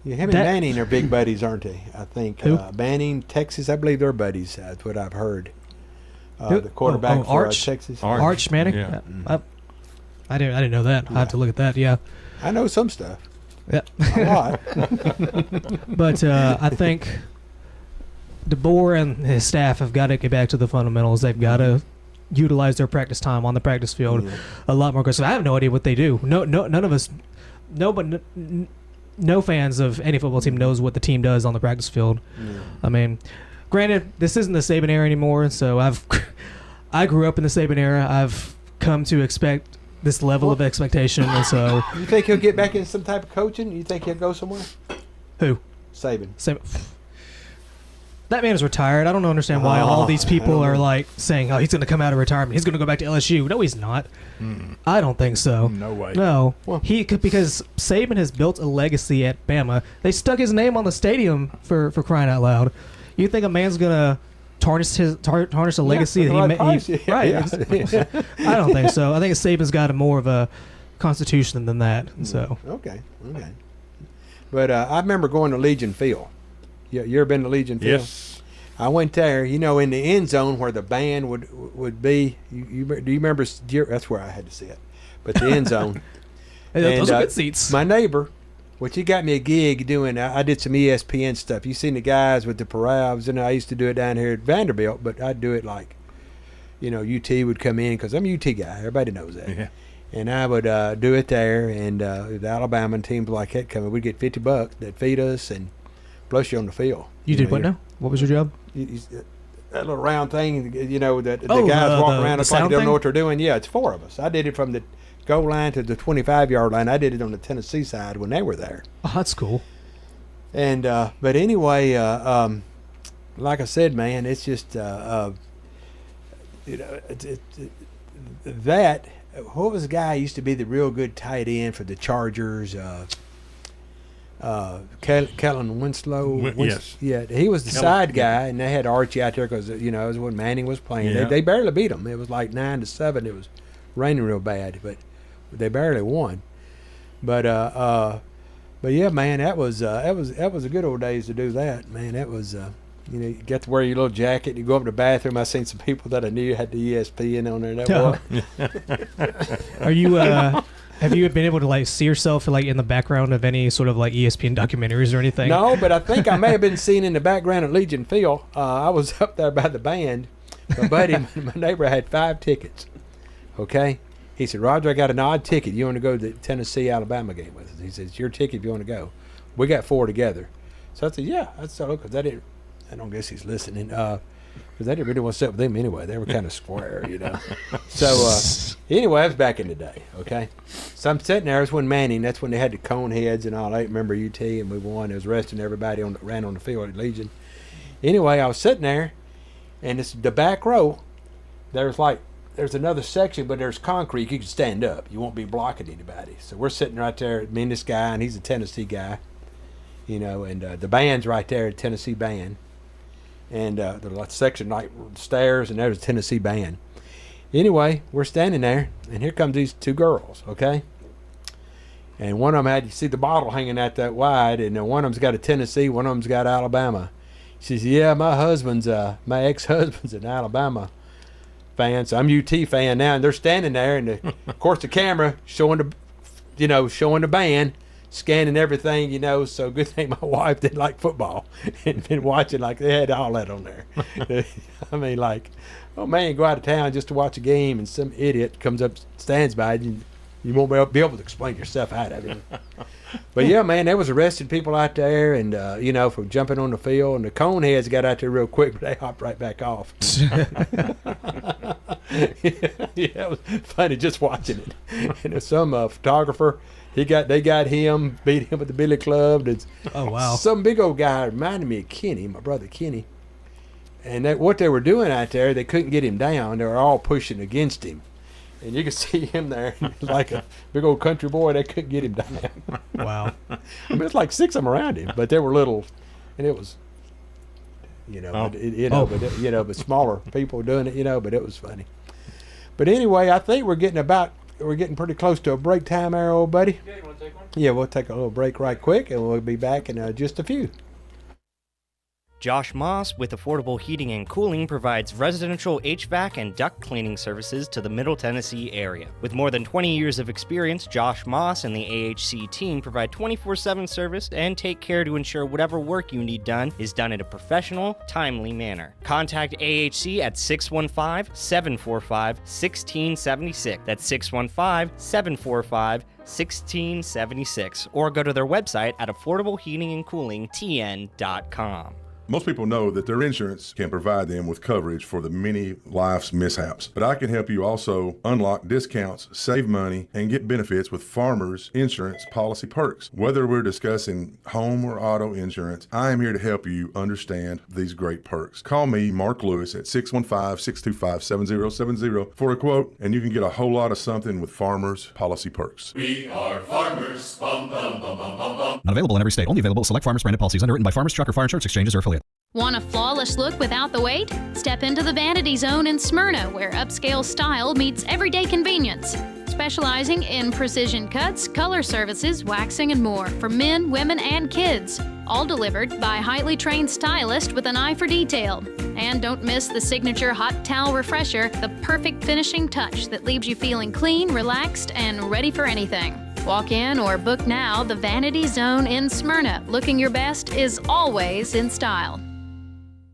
Yeah, him and Manning are big buddies, aren't they? I think Manning, Texas, I believe they're buddies. That's what I've heard. The quarterback for Texas, Arch Manning. Yeah. I didn't know that. I have to look at that. Yeah, I know some stuff. Yeah, a lot. But I think DeBoer and his staff have got to get back to the fundamentals. They've got to utilize their practice time on the practice field a lot more aggressive. I have no idea what they do. None of us. No fans of any football team knows what the team does on the practice field. I mean, granted, this isn't the Saban era anymore, so I grew up in the Saban era. I've come to expect this level of expectation, and so. You think he'll get back in some type of coaching? You think he'll go somewhere? Who? Saban. That man is retired. I don't understand why all these people are like saying, "Oh, he's going to come out of retirement. He's going to go back to LSU." No, he's not. I don't think so. No way. No, because Saban has built a legacy at Bama. They stuck his name on the stadium for crying out loud. You think a man's going to tarnish a legacy that he made? Right. I don't think so. I think Saban's got more of a constitution than that. So okay. But I remember going to Legion Field. You ever been to Legion Field? Yes. I went there, in the end zone where the band would be. Do you remember? That's where I had to sit. But the end zone. Those are good seats. My neighbor, he got me a gig doing, I did some ESPN stuff. You seen the guys with the parades, and I used to do it down here at Vanderbilt, but I'd do it like, UT would come in, because I'm a UT guy. Everybody knows that. Yeah. And I would do it there, and the Alabama and teams like that coming, we'd get $50 that feed us, and plus you on the field. You did what now? What was your job? That little round thing, that the Oh, guys walk around the it's like sound they don't thing? know what they're doing. Yeah, it's 4 of us. I did it from the goal line to the 25-yard line. I did it on the Tennessee side when they were there. Oh, that's cool. And but anyway, like I said, man, it's just that. What was the guy who used to be the real good tight end for the Chargers? Kellen Winslow. Yes. Yeah, he was the side guy, and they had Archie out there because it was when Manning was playing. Yeah. They barely beat them. It was like 9-7. It was raining real bad, but they barely won. But yeah, man, that was a good old days to do that, man. That was you get to wear your little jacket. And you go up to the bathroom. I seen some people that I knew had the ESPN on there. Are you? Have you been able to like see yourself like in the background of any sort of like ESPN documentaries or anything? No, but I think I may have been seen in the background at Legion Field. I was up there by the band. My buddy, my neighbor, had 5 tickets. Okay, he said, "Roger, I got an odd ticket. You want to go to the Tennessee-Alabama game with us?" He says, "It's your ticket if you want to go." We got 4 together. So I said, "Yeah, that's all." Because I don't guess he's listening. Because I didn't really want to sit with them anyway. They were kind of square, So anyway, that was back in the day, okay? So I'm sitting there. It was when Manning, that's when they had the cone heads and all that. Remember UT, and we won. It was arresting everybody ran on the field at Legion. Anyway, I was sitting there, and it's the back row. There's another section, but there's concrete. You can stand up. You won't be blocking anybody. So we're sitting right there, me and this guy, and he's a Tennessee guy, and the band's right there, the Tennessee band. And the section like stairs, and there's a Tennessee band. Anyway, we're standing there, and here comes these 2 girls, okay? And one of them you see the bottle hanging out that wide, and one of them's got a Tennessee, one of them's got Alabama. She says, "Yeah, my ex-husband's an Alabama fan, so I'm UT fan now." And they're standing there, and of course the camera showing the band. Scanning everything, so good thing my wife didn't like football and been watching like they had all that on there. I mean, like, oh man, go out of town just to watch a game and some idiot comes up, stands by you, you won't be able to explain yourself out of it. But yeah, man, there was arresting people out there and, for jumping on the field, and the cone heads got out there real quick, but they hopped right back off. Yeah, it was funny just watching it. And some photographer, they got him, beat him at the billy club. Oh wow! Some big old guy reminded me of Kenny, my brother Kenny. And what they were doing out there, they couldn't get him down. They were all pushing against him, and you could see him there like a big old country boy. They couldn't get him down. Wow! I mean, it's like 6 of them around him, but they were little, and it was, but smaller people doing it, but it was funny. But anyway, I think we're getting pretty close to a break time there, old buddy. Yeah, you want to take one? Yeah, we'll take a little break right quick, and we'll be back in just a few. Josh Moss with Affordable Heating and Cooling provides residential HVAC and duct cleaning services to the Middle Tennessee area. With more than 20 years of experience, Josh Moss and the AHC team provide 24/7 service and take care to ensure whatever work you need done is done in a professional, timely manner. Contact AHC at 615-745-1676. That's 615-745-1676. Or go to their website at affordableheatingandcoolingtn.com. Most people know that their insurance can provide them with coverage for the many life's mishaps. But I can help you also unlock discounts, save money, and get benefits with Farmers Insurance policy perks. Whether we're discussing home or auto insurance, I am here to help you understand these great perks. Call me, Mark Lewis, at 615-625-7070 for a quote, and you can get a whole lot of something with Farmers policy perks. We are farmers. Bum, bum, bum, bum, bum, bum. Not available in every state. Only available at select Farmers branded policies underwritten by Farmers Truck or Fire Insurance Exchanges or affiliate. Want a flawless look without the wait? Step into the Vanity Zone in Smyrna, where upscale style meets everyday convenience. Specializing in precision cuts, color services, waxing, and more for men, women, and kids. All delivered by highly trained stylists with an eye for detail. And don't miss the signature hot towel refresher, the perfect finishing touch that leaves you feeling clean, relaxed, and ready for anything. Walk in or book now the Vanity Zone in Smyrna. Looking your best is always in style.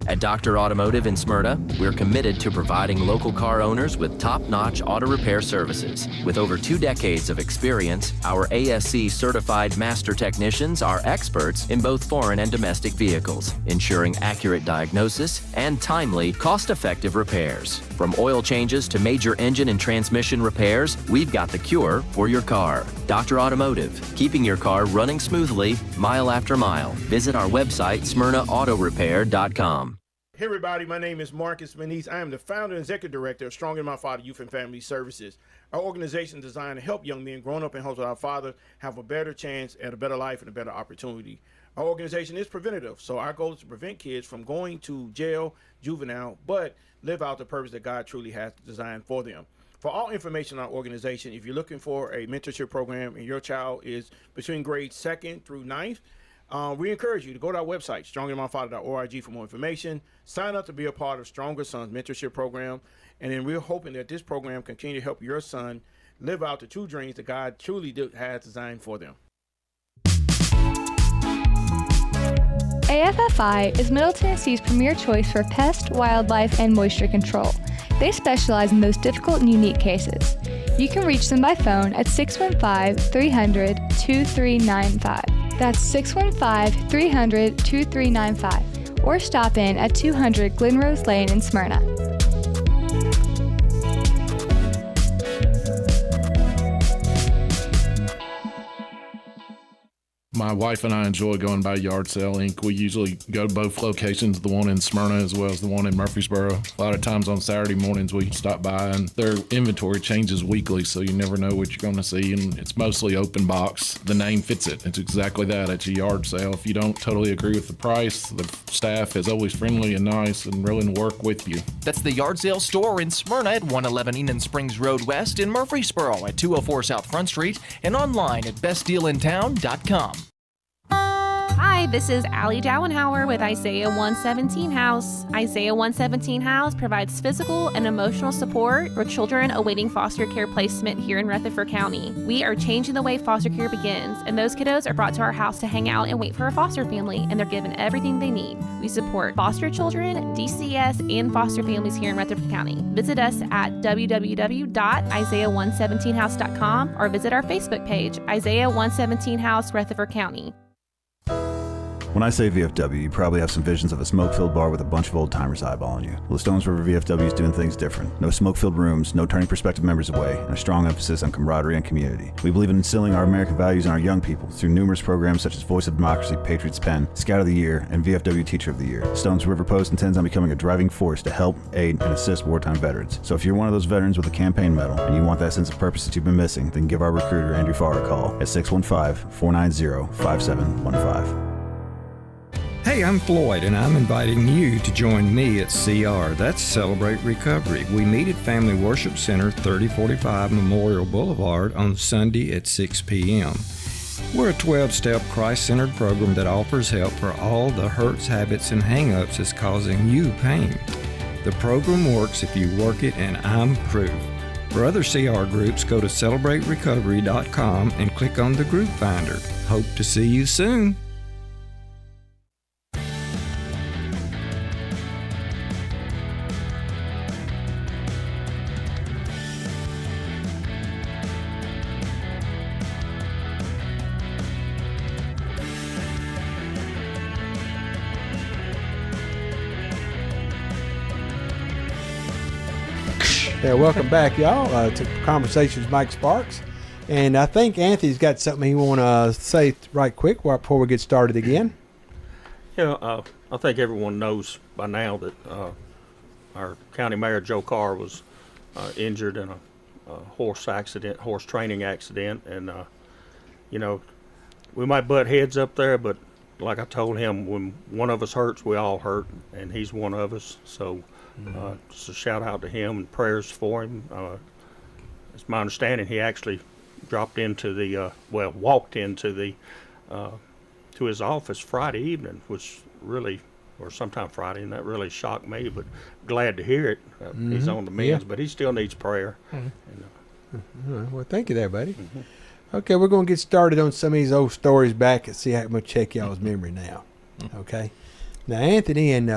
At Dr. Automotive in Smyrna, we're committed to providing local car owners with top-notch auto repair services. With over 2 decades of experience, our ASC certified master technicians are experts in both foreign and domestic vehicles, ensuring accurate diagnosis and timely, cost-effective repairs. From oil changes to major engine and transmission repairs, we've got the cure for your car. Dr. Automotive, keeping your car running smoothly, mile after mile. Visit our website, smyrnaautorepair.com. Hey everybody, my name is Marcus Manise. I am the founder and executive director of Strong in My Father Youth and Family Services. Our organization is designed to help young men growing up in homes with our father have a better chance at a better life and a better opportunity. Our organization is preventative, so our goal is to prevent kids from going to jail, juvenile, but live out the purpose that God truly has designed for them. For all information on our organization, if you're looking for a mentorship program and your child is between grades 2nd through 9th, we encourage you to go to our website, stronginmyfather.org, for more information. Sign up to be a part of Stronger Sons Mentorship Program. And then we're hoping that this program continue to help your son live out the true dreams that God truly has designed for them. AFFI is Middle Tennessee's premier choice for pest, wildlife, and moisture control. They specialize in those difficult and unique cases. You can reach them by phone at 615-300-2395. That's 615-300-2395, or stop in at 200 Glenrose Lane in Smyrna. My wife and I enjoy going by Yard Sale Inc. We usually go to both locations, the one in Smyrna as well as the one in Murfreesboro. A lot of times on Saturday mornings we stop by, and their inventory changes weekly, so you never know what you're going to see, and it's mostly open box. The name fits it. It's exactly that. It's a yard sale. If you don't totally agree with the price, the staff is always friendly and nice and willing to work with you. That's the Yard Sale store in Smyrna at 111 Enon Springs Road West, in Murfreesboro at 204 South Front Street, and online at bestdealintown.com. Hi, this is Allie Dowenhauer with Isaiah 117 House. Isaiah 117 House provides physical and emotional support for children awaiting foster care placement here in Rutherford County. We are changing the way foster care begins, and those kiddos are brought to our house to hang out and wait for a foster family, and they're given everything they need. We support foster children, DCS, and foster families here in Rutherford County. Visit us at www.isaiah117house.com or visit our Facebook page, Isaiah 117 House, Rutherford County. When I say VFW, you probably have some visions of a smoke-filled bar with a bunch of old-timers eyeballing you. Well, the Stones River VFW is doing things different. No smoke-filled rooms, no turning prospective members away, and a strong emphasis on camaraderie and community. We believe in instilling our American values in our young people through numerous programs such as Voice of Democracy, Patriots Pen, Scout of the Year, and VFW Teacher of the Year. Stones River Post intends on becoming a driving force to help, aid, and assist wartime veterans. So if you're one of those veterans with a campaign medal and you want that sense of purpose that you've been missing, then give our recruiter, Andrew Farr, a call at 615-490-5715. Hey, I'm Floyd, and I'm inviting you to join me at CR. That's Celebrate Recovery. We meet at Family Worship Center, 3045 Memorial Boulevard, on Sunday at 6 p.m. We're a 12-step Christ-centered program that offers help for all the hurts, habits, and hang-ups that's causing you pain. The program works if you work it, and I'm proof. For other CR groups, go to celebraterecovery.com and click on the group finder. Hope to see you soon. Yeah, welcome back, y'all, to Conversations with Mike Sparks. And I think Anthony's got something he want to say right quick before we get started again. Yeah, I think everyone knows by now that our County Mayor Joe Carr was injured in a horse training accident. And, you know, we might butt heads up there, but like I told him, when one of us hurts, we all hurt, and he's one of us. So just a shout out to him and prayers for him. It's my understanding he actually walked into the to his office Friday evening, which really, or sometime Friday, and that really shocked me, but glad to hear it. He's on the mends, but he still needs prayer. And, well, thank you there, buddy. Okay, we're going to get started on some of these old stories back and see how much check y'all's memory now. Okay? Now Anthony and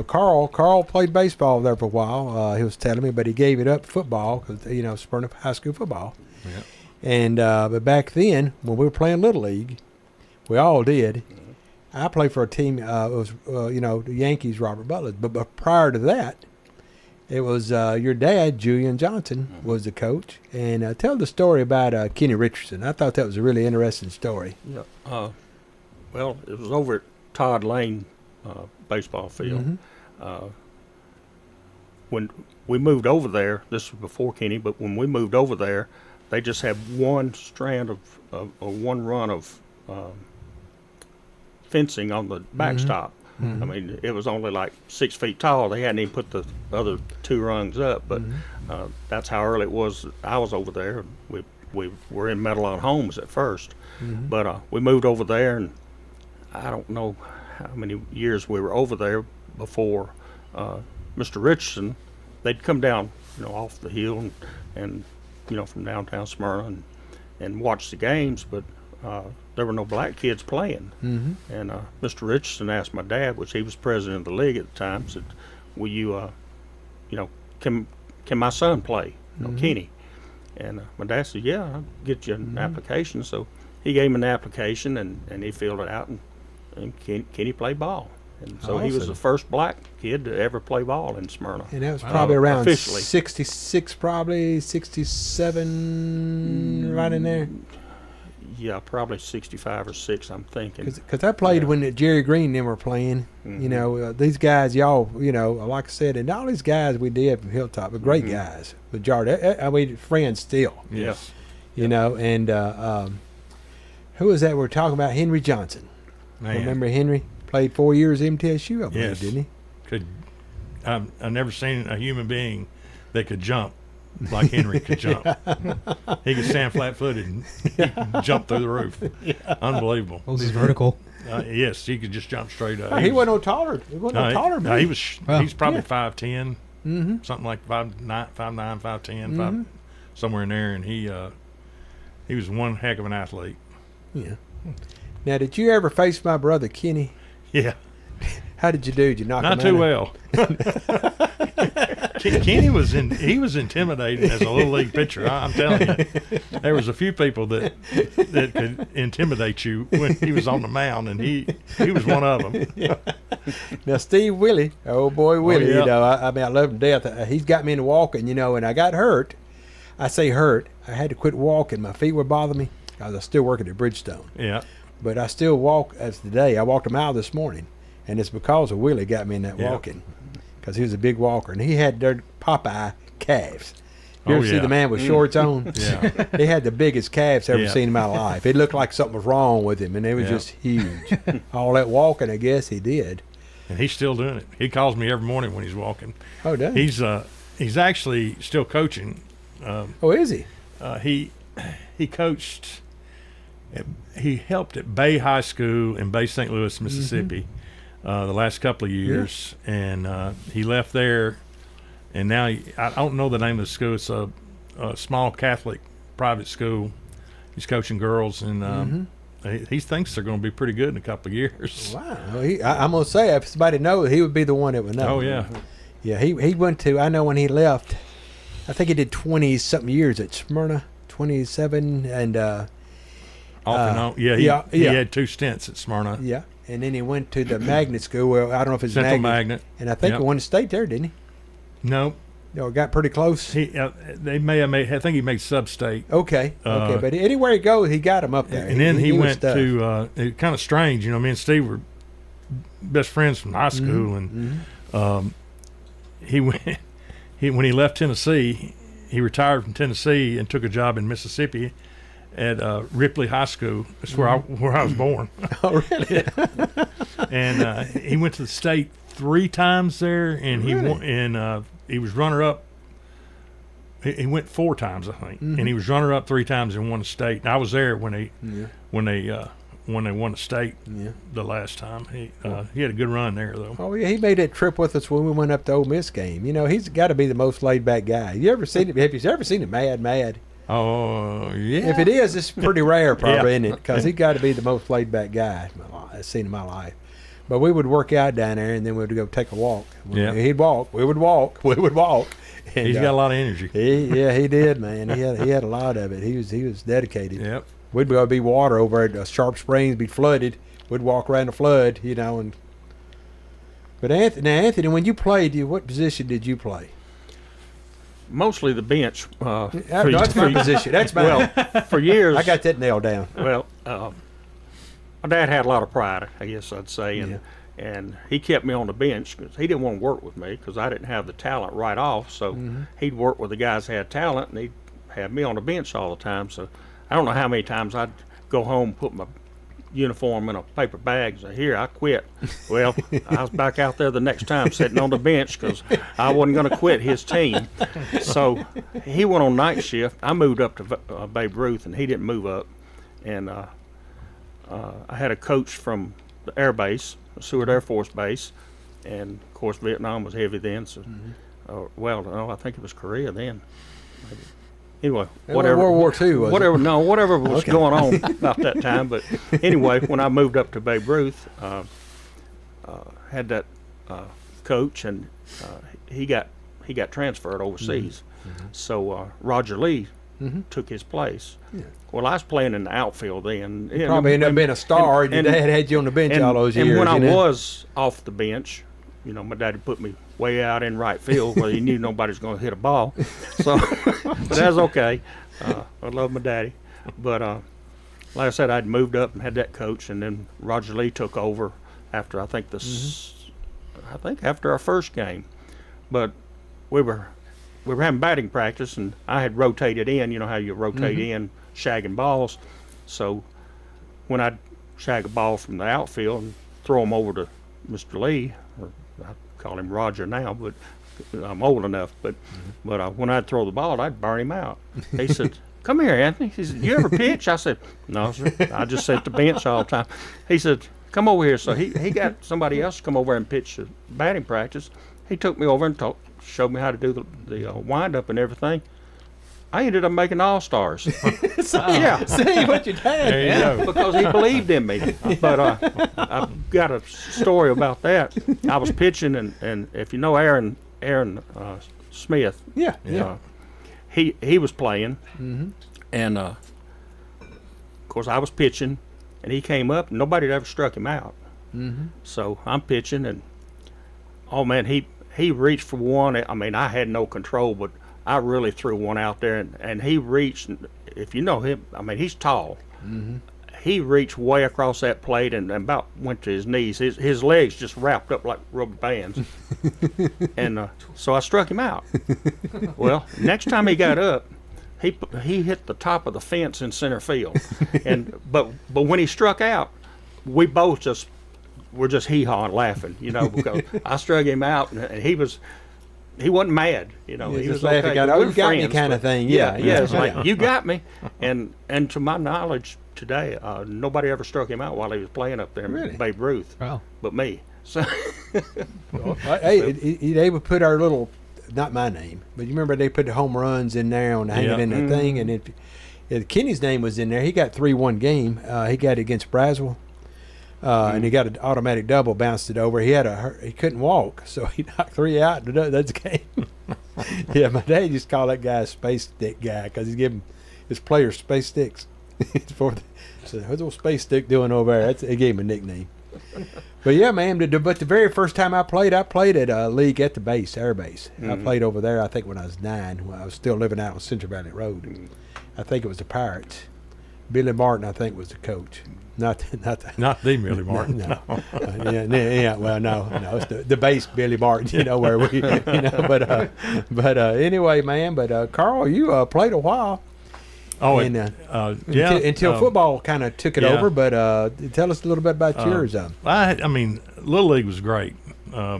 Carl played baseball there for a while. He was telling me, but he gave it up football because Smyrna high school football. Yep. And but back then when we were playing little league, we all did. I played for a team. It was the Yankees, Robert Butler. But prior to that, it was your dad, Julian Johnson, was the coach. And tell the story about Kenny Richardson. I thought that was a really interesting story. Yeah. Well, it was over at Todd Lane baseball field. When we moved over there, this was before Kenny, but when we moved over there, they just had one strand of one run of fencing on the backstop. I mean, it was only like 6 feet tall. They hadn't even put the other 2 rungs up, but that's how early it was. I was over there. We were in Meadowlawn Homes at first, but we moved over there, and I don't know how many years we were over there before Mr. Richardson. They'd come down, off the hill and from downtown Smyrna and watch the games, but there were no black kids playing. And Mr. Richardson asked my dad, which he was president of the league at the time, said, "Will you, can my son play, Kenny?" And my dad said, "Yeah, I'll get you an application." So he gave him an application, and he filled it out, and Kenny played ball. And so he was the first black kid to ever play ball in Smyrna. And that was probably around officially 66, probably 67, right in there. Yeah, probably 65 or 6, I'm thinking. Because I played when Jerry Green and them were playing. These guys, y'all, like I said, and all these guys we did from Hilltop were great guys. Majority, we friends still. Yes. And who was that we're talking about? Henry Johnson. Man. Remember Henry? Played 4 years MTSU, I believe, Yes. didn't he? I've never seen a human being that could jump like Henry could jump. He could stand flat-footed and he could jump through the roof. Unbelievable. Was his vertical? Yes, he could just jump straight up. He wasn't no taller. He wasn't no taller. No, he's probably 5'10", something like 5'9", 5'10", somewhere in there, and he was one heck of an athlete. Yeah. Now, did you ever face my brother Kenny? Yeah. How did you do? Did you knock him out? Not too well. Kenny was intimidating as a little league pitcher. I'm telling you, there was a few people that could intimidate you when he was on the mound, and he was one of them. Now Steve Willie, old boy Willie, yeah. I love him to death. He's got me into walking, and I got hurt. I say hurt. I had to quit walking. My feet were bothering me. I was still working at Bridgestone. Yeah. But I still walk as today. I walked a mile this morning, and it's because of Willie got me in that walking, because he was a big walker, and he had their Popeye calves. You ever see the man with shorts on? Yeah. He had the biggest calves I've ever seen in my life. It looked like something was wrong with him, and they was just huge. All that walking, I guess he did. And he's still doing it. He calls me every morning when he's walking. Oh, does he? He's actually still coaching. Oh, is he? He coached. He helped at Bay High School in Bay St. Louis, Mississippi, the last couple of years, and he left there, and now I don't know the name of the school. It's a small Catholic private school. He's coaching girls, and he thinks they're going to be pretty good in a couple of years. Wow! I'm going to say, if somebody knows, he would be the one that would know. Oh yeah, yeah. He went to. I know when he left, I think he did 20-something years at Smyrna, 27, and. Off and on. Yeah, he had 2 stints at Smyrna. Yeah, and then he went to the magnet school. Well, I don't know if it's Central Magnet. And I think he won the state there, didn't he? No. Got pretty close. They may have made. I think he made sub-state. Okay. But anywhere he goes, he got him up there. And then he went to. Kind of strange, me and Steve were best friends from high school, and he went. When he left Tennessee, he retired from Tennessee and took a job in Mississippi at Ripley High School. That's where I was born. Oh, really? And he went to the state 3 times there, and he won, and he was runner up. He went 4 times, I think, and he was runner up 3 times and won the state. And I was there when they won the state the last time. He had a good run there, though. Oh yeah, he made that trip with us when we went up to Ole Miss game. He's got to be the most laid back guy. You ever seen him? Have you ever seen him mad? Oh, yeah. If it is, it's pretty rare, probably, isn't it? Because he's got to be the most laid-back guy I've seen in my life. But we would work out down there, and then we'd go take a walk. Yeah. He'd walk. We would walk. We would walk. And, He's got a lot of energy. He did, man. He had a lot of it. He was dedicated. Yep. We'd go be water over at Sharp Springs, be flooded. We'd walk around the flood, and. But Anthony, when you played, what position did you play? Mostly the bench. That's my position. That's mine. Well, for years. I got that nailed down. Well, my dad had a lot of pride, I guess I'd say, and he kept me on the bench because he didn't want to work with me because I didn't have the talent right off. So he'd work with the guys that had talent, and he'd have me on the bench all the time. So I don't know how many times I'd go home, put my uniform in a paper bag, and say, "Here, I quit." Well, I was back out there the next time sitting on the bench because I wasn't going to quit his team. So he went on night shift. I moved up to Babe Ruth, and he didn't move up. And I had a coach from the Air Base, Seward Air Force Base, and of course Vietnam was heavy then. So, well, no, I think it was Korea then. Maybe. Anyway, whatever. World War II, was whatever. it? No, whatever was going on about that time. But anyway, when I moved up to Babe Ruth, had that coach, and he got transferred overseas. So Roger Lee took his place. Yeah. Well, I was playing in the outfield then. You probably ended up being a star, and your dad had you on the bench all those years. And when I was off the bench, my daddy put me way out in right field where he knew nobody was going to hit a ball. So but that was okay. I love my daddy. But like I said, I'd moved up and had that coach, and then Roger Lee took over after I think after our first game. But we were having batting practice, and I had rotated in. You know how you rotate in, shagging balls. So when I'd shag a ball from the outfield and throw them over to Mr. Lee, or I call him Roger now, but I'm old enough. But when I'd throw the ball, I'd burn him out. He said, "Come here, Anthony." He said, "You ever pitch?" I said, "No, sir. I just sit at the bench all the time." He said, "Come over here." So he got somebody else to come over and pitch the batting practice. He took me over and showed me how to do the wind up and everything. I ended up making all-stars. Yeah. See what you did. There you go. Because he believed in me. But I've got a story about that. I was pitching, and if you know Aaron Smith, he was playing, and of course I was pitching, and he came up, and nobody had ever struck him out. So I'm pitching, and oh man, he reached for one. I mean, I had no control, but I really threw one out there, and he reached. If you know him, I mean, he's tall. He reached way across that plate and about went to his knees. His legs just wrapped up like rubber bands. And so I struck him out. Well, next time he got up, he hit the top of the fence in center field. But when he struck out, we both were just hee-hawing laughing, because I struck him out, and he wasn't mad, he was laughing, okay. "Oh, you got me," kind of thing. Yeah. It's like, you got me. And to my knowledge today, nobody ever struck him out while he was playing up there in Babe Ruth, but me. So they would put our little, not my name, but you remember they put the home runs in there on hanging in that thing, and if Kenny's name was in there, he got 3-1 game. He got it against Braswell. And he got an automatic double, bounced it over. He couldn't walk, so he knocked 3 out. That's the game. Yeah, my dad used to call that guy a space stick guy because he's giving his players space sticks. So what's the little space stick doing over there? He gave him a nickname. But yeah, man. But the very first time I played at a league at the base, Air Base. I played over there. I think when I was 9, when I was still living out on Central Valley Road. I think it was the Pirates. Billy Martin, I think, was the coach. Not the Billy Martin. No. Well, no, it's the base Billy Martin. Where we, but anyway, man. But Carl, you played a while. Oh, and, until football kind of took it over. But tell us a little bit about yours. I mean, Little League was great. I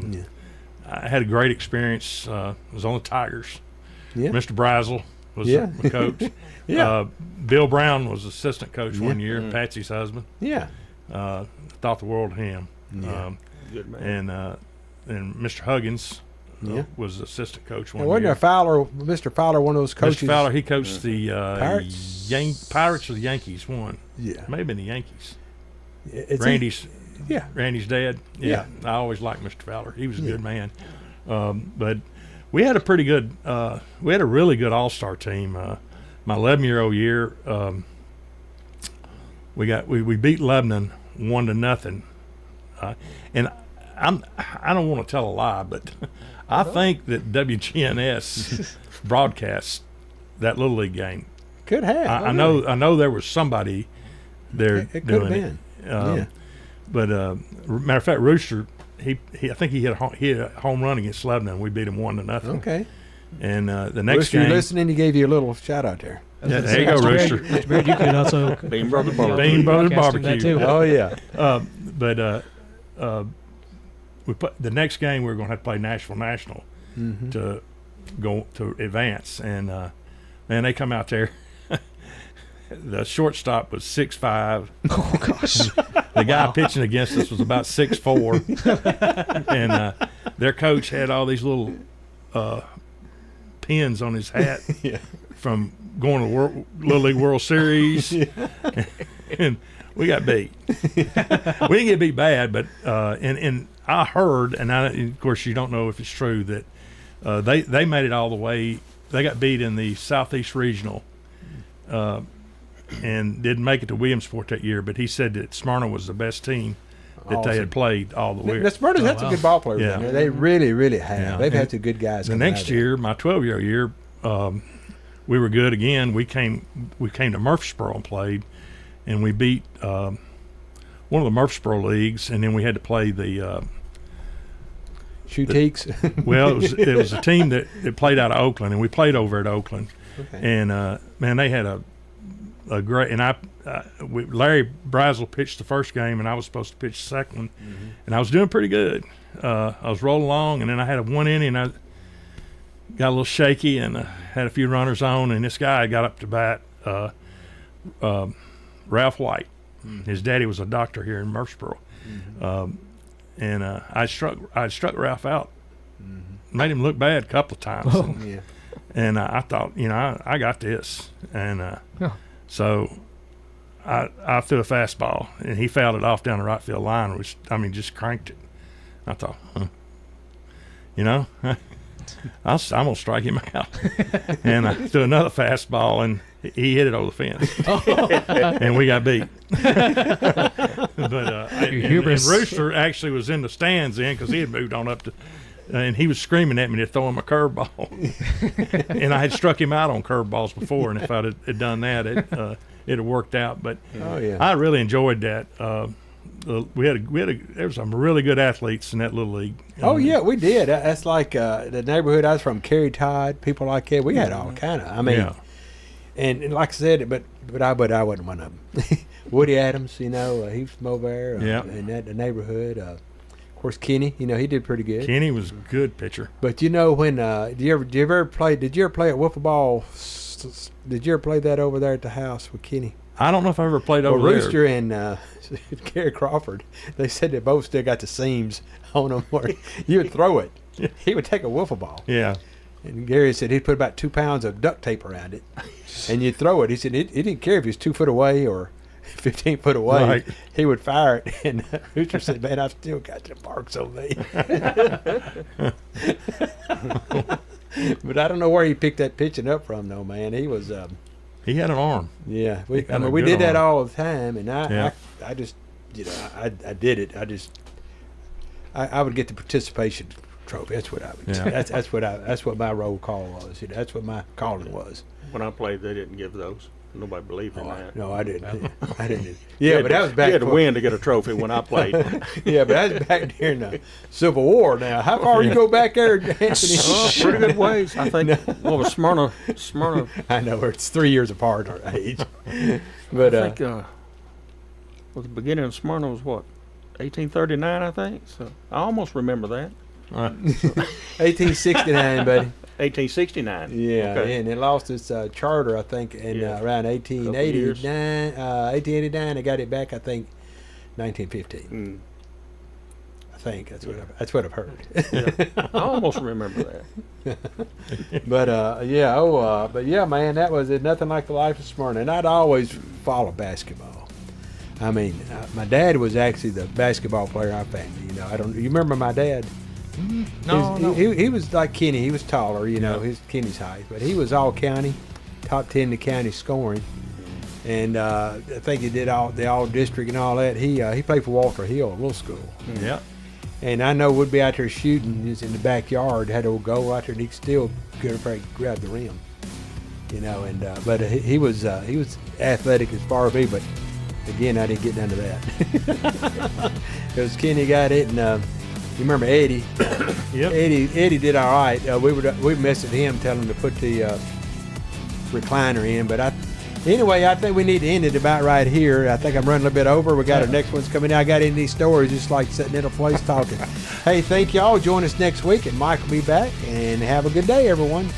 had a great experience. I was on the Tigers. Yeah. Mr. Brazel was the coach. Bill Brown was assistant coach one year, Patsy's husband. Yeah. Thought the world of him. Yeah. Good man. And Mr. Huggins was assistant coach one wasn't year. Mr. Fowler, one of those coaches? Mr. Fowler, he coached the Pirates? Pirates or the Yankees one. Yeah. Maybe the Yankees. Is Randy's Yeah. Randy's dad. Yeah. I always liked Mr. Fowler. He was a good man. But we had a pretty good, we had a really good all-star team. My 11-year-old year, we beat Lebanon 1-0. And I don't want to tell a lie, but I think that WGNS broadcast that Little League game. Could have. I know there was somebody there It could doing have been. But matter of fact, Rooster, I think he hit a home run against Lebanon. We beat him 1-0. Okay. And the next Rooster, game, you're listening, he gave you a little shout out there. Yeah, there you go, Rooster. Mr. Baird, you could also Bean Brothers Barbecue. Bean Brothers Barbecue. Too. Oh yeah. But we the next game we were going to have to play Nashville National to go to advance, and man, they come out there. The shortstop was 6'5". Oh gosh. The guy pitching against us was about 6'4", and their coach had all these little pins on his hat from going to the Little League World Series, and we got beat. We didn't get beat bad, but and I heard, and of course you don't know if it's true, that they made it all the way. They got beat in the Southeast Regional. And didn't make it to Williamsport that year, but he said that Smyrna was the best team that they had played all the way. The Smyrna's had some good ball players in there. They really, really have. Yeah. They've had some good guys. The next year, my 12-year year, we were good again. We came to Murfreesboro and played, and we beat one of the Murfreesboro leagues, and then we had to play the Shooteeks. Well, it was a team that played out of Oakland, and we played over at Oakland. Okay. And man, they had a great, and Larry Brazel pitched the first game, and I was supposed to pitch the second one, and I was doing pretty good. I was rolling along, and then I had a one inning, and I got a little shaky, and had a few runners on, and this guy got up to bat, Ralph White. His daddy was a doctor here in Murfreesboro, and I struck Ralph out, made him look bad a couple of times. Oh. Yeah. And I thought, I got this, and so I threw a fastball, and he fouled it off down the right field line, which, just cranked it. I thought, I'm going to strike him out. And I threw another fastball, and he hit it over the fence. And we got beat. But and Rooster actually was in the stands then, because he had moved on up to, and he was screaming at me to throw him a curveball. And I had struck him out on curveballs before, and if I'd had done that, it had worked out. But I really enjoyed that. There was some really good athletes in that little league. Oh yeah, we did. That's like the neighborhood I was from, Kerry Todd, people like that. We had all kind of. And like I said, but I wasn't one of them. Woody Adams, he was from over there in the neighborhood. Of course, Kenny, he did pretty good. Kenny was a good pitcher. But when did you ever play at wiffle ball? Did you ever play that over there at the house with Kenny? I don't know if I ever played over there. Rooster and Gary Crawford, they said they both still got the seams on them where you would throw it. He would take a wiffle ball. Yeah. And Gary said he'd put about 2 pounds of duct tape around it, and you'd throw it. He said he didn't care if he was 2 foot away or 15 foot away. Right. He would fire it, and Rooster said, "Man, I've still got the marks on me." But I don't know where he picked that pitching up from, though, man. He was. He had an arm. Yeah, we did that all the time, and I just, I did it. I would get the participation trophy. That's what I would. Yeah. That's what my roll call was. That's what my calling was. When I played, they didn't give those. Nobody believed in that. No, I didn't. I didn't. Yeah, but that was back. You had to win to get a trophy when I played. Yeah, but that was back during the Civil War. Now, how far you go back there, Anthony? Pretty good ways, I think. Well, Smyrna. I know, it's 3 years apart our age. But I think well, the beginning of Smyrna was what, 1839, I think. So I almost remember that. All right. 1869, buddy. 1869. Yeah, okay. And it lost its charter, I think, in around 1889. 1889, they got it back, I think, 1915. I think that's what I've heard. Yeah. I almost remember that. But but yeah, man, that was it. Nothing like the life of Smyrna. And I'd always follow basketball. I mean, my dad was actually the basketball player in our family. You know, you remember my dad? No. He was like Kenny. He was taller, you know, his Kenny's height, but he was all county, top 10 in the county scoring, and I think he did the all district and all that. He played for Walter Hill Middle School. Yeah. And I know we'd be out there shooting just in the backyard, had a old goal out there, and he could still get up there and grab the rim. You know, and but he was athletic as far as me, but again, I didn't get none of that because Kenny got it, and you remember Eddie? Yep. Eddie did all right. We messed with him, telling him to put the recliner in, but anyway, I think we need to end it about right here. I think I'm running a little bit over. We got our next one's coming in. I got in these stories just like sitting in a place talking. Hey, thank y'all. Join us next week, and Mike will be back. And have a good day, everyone.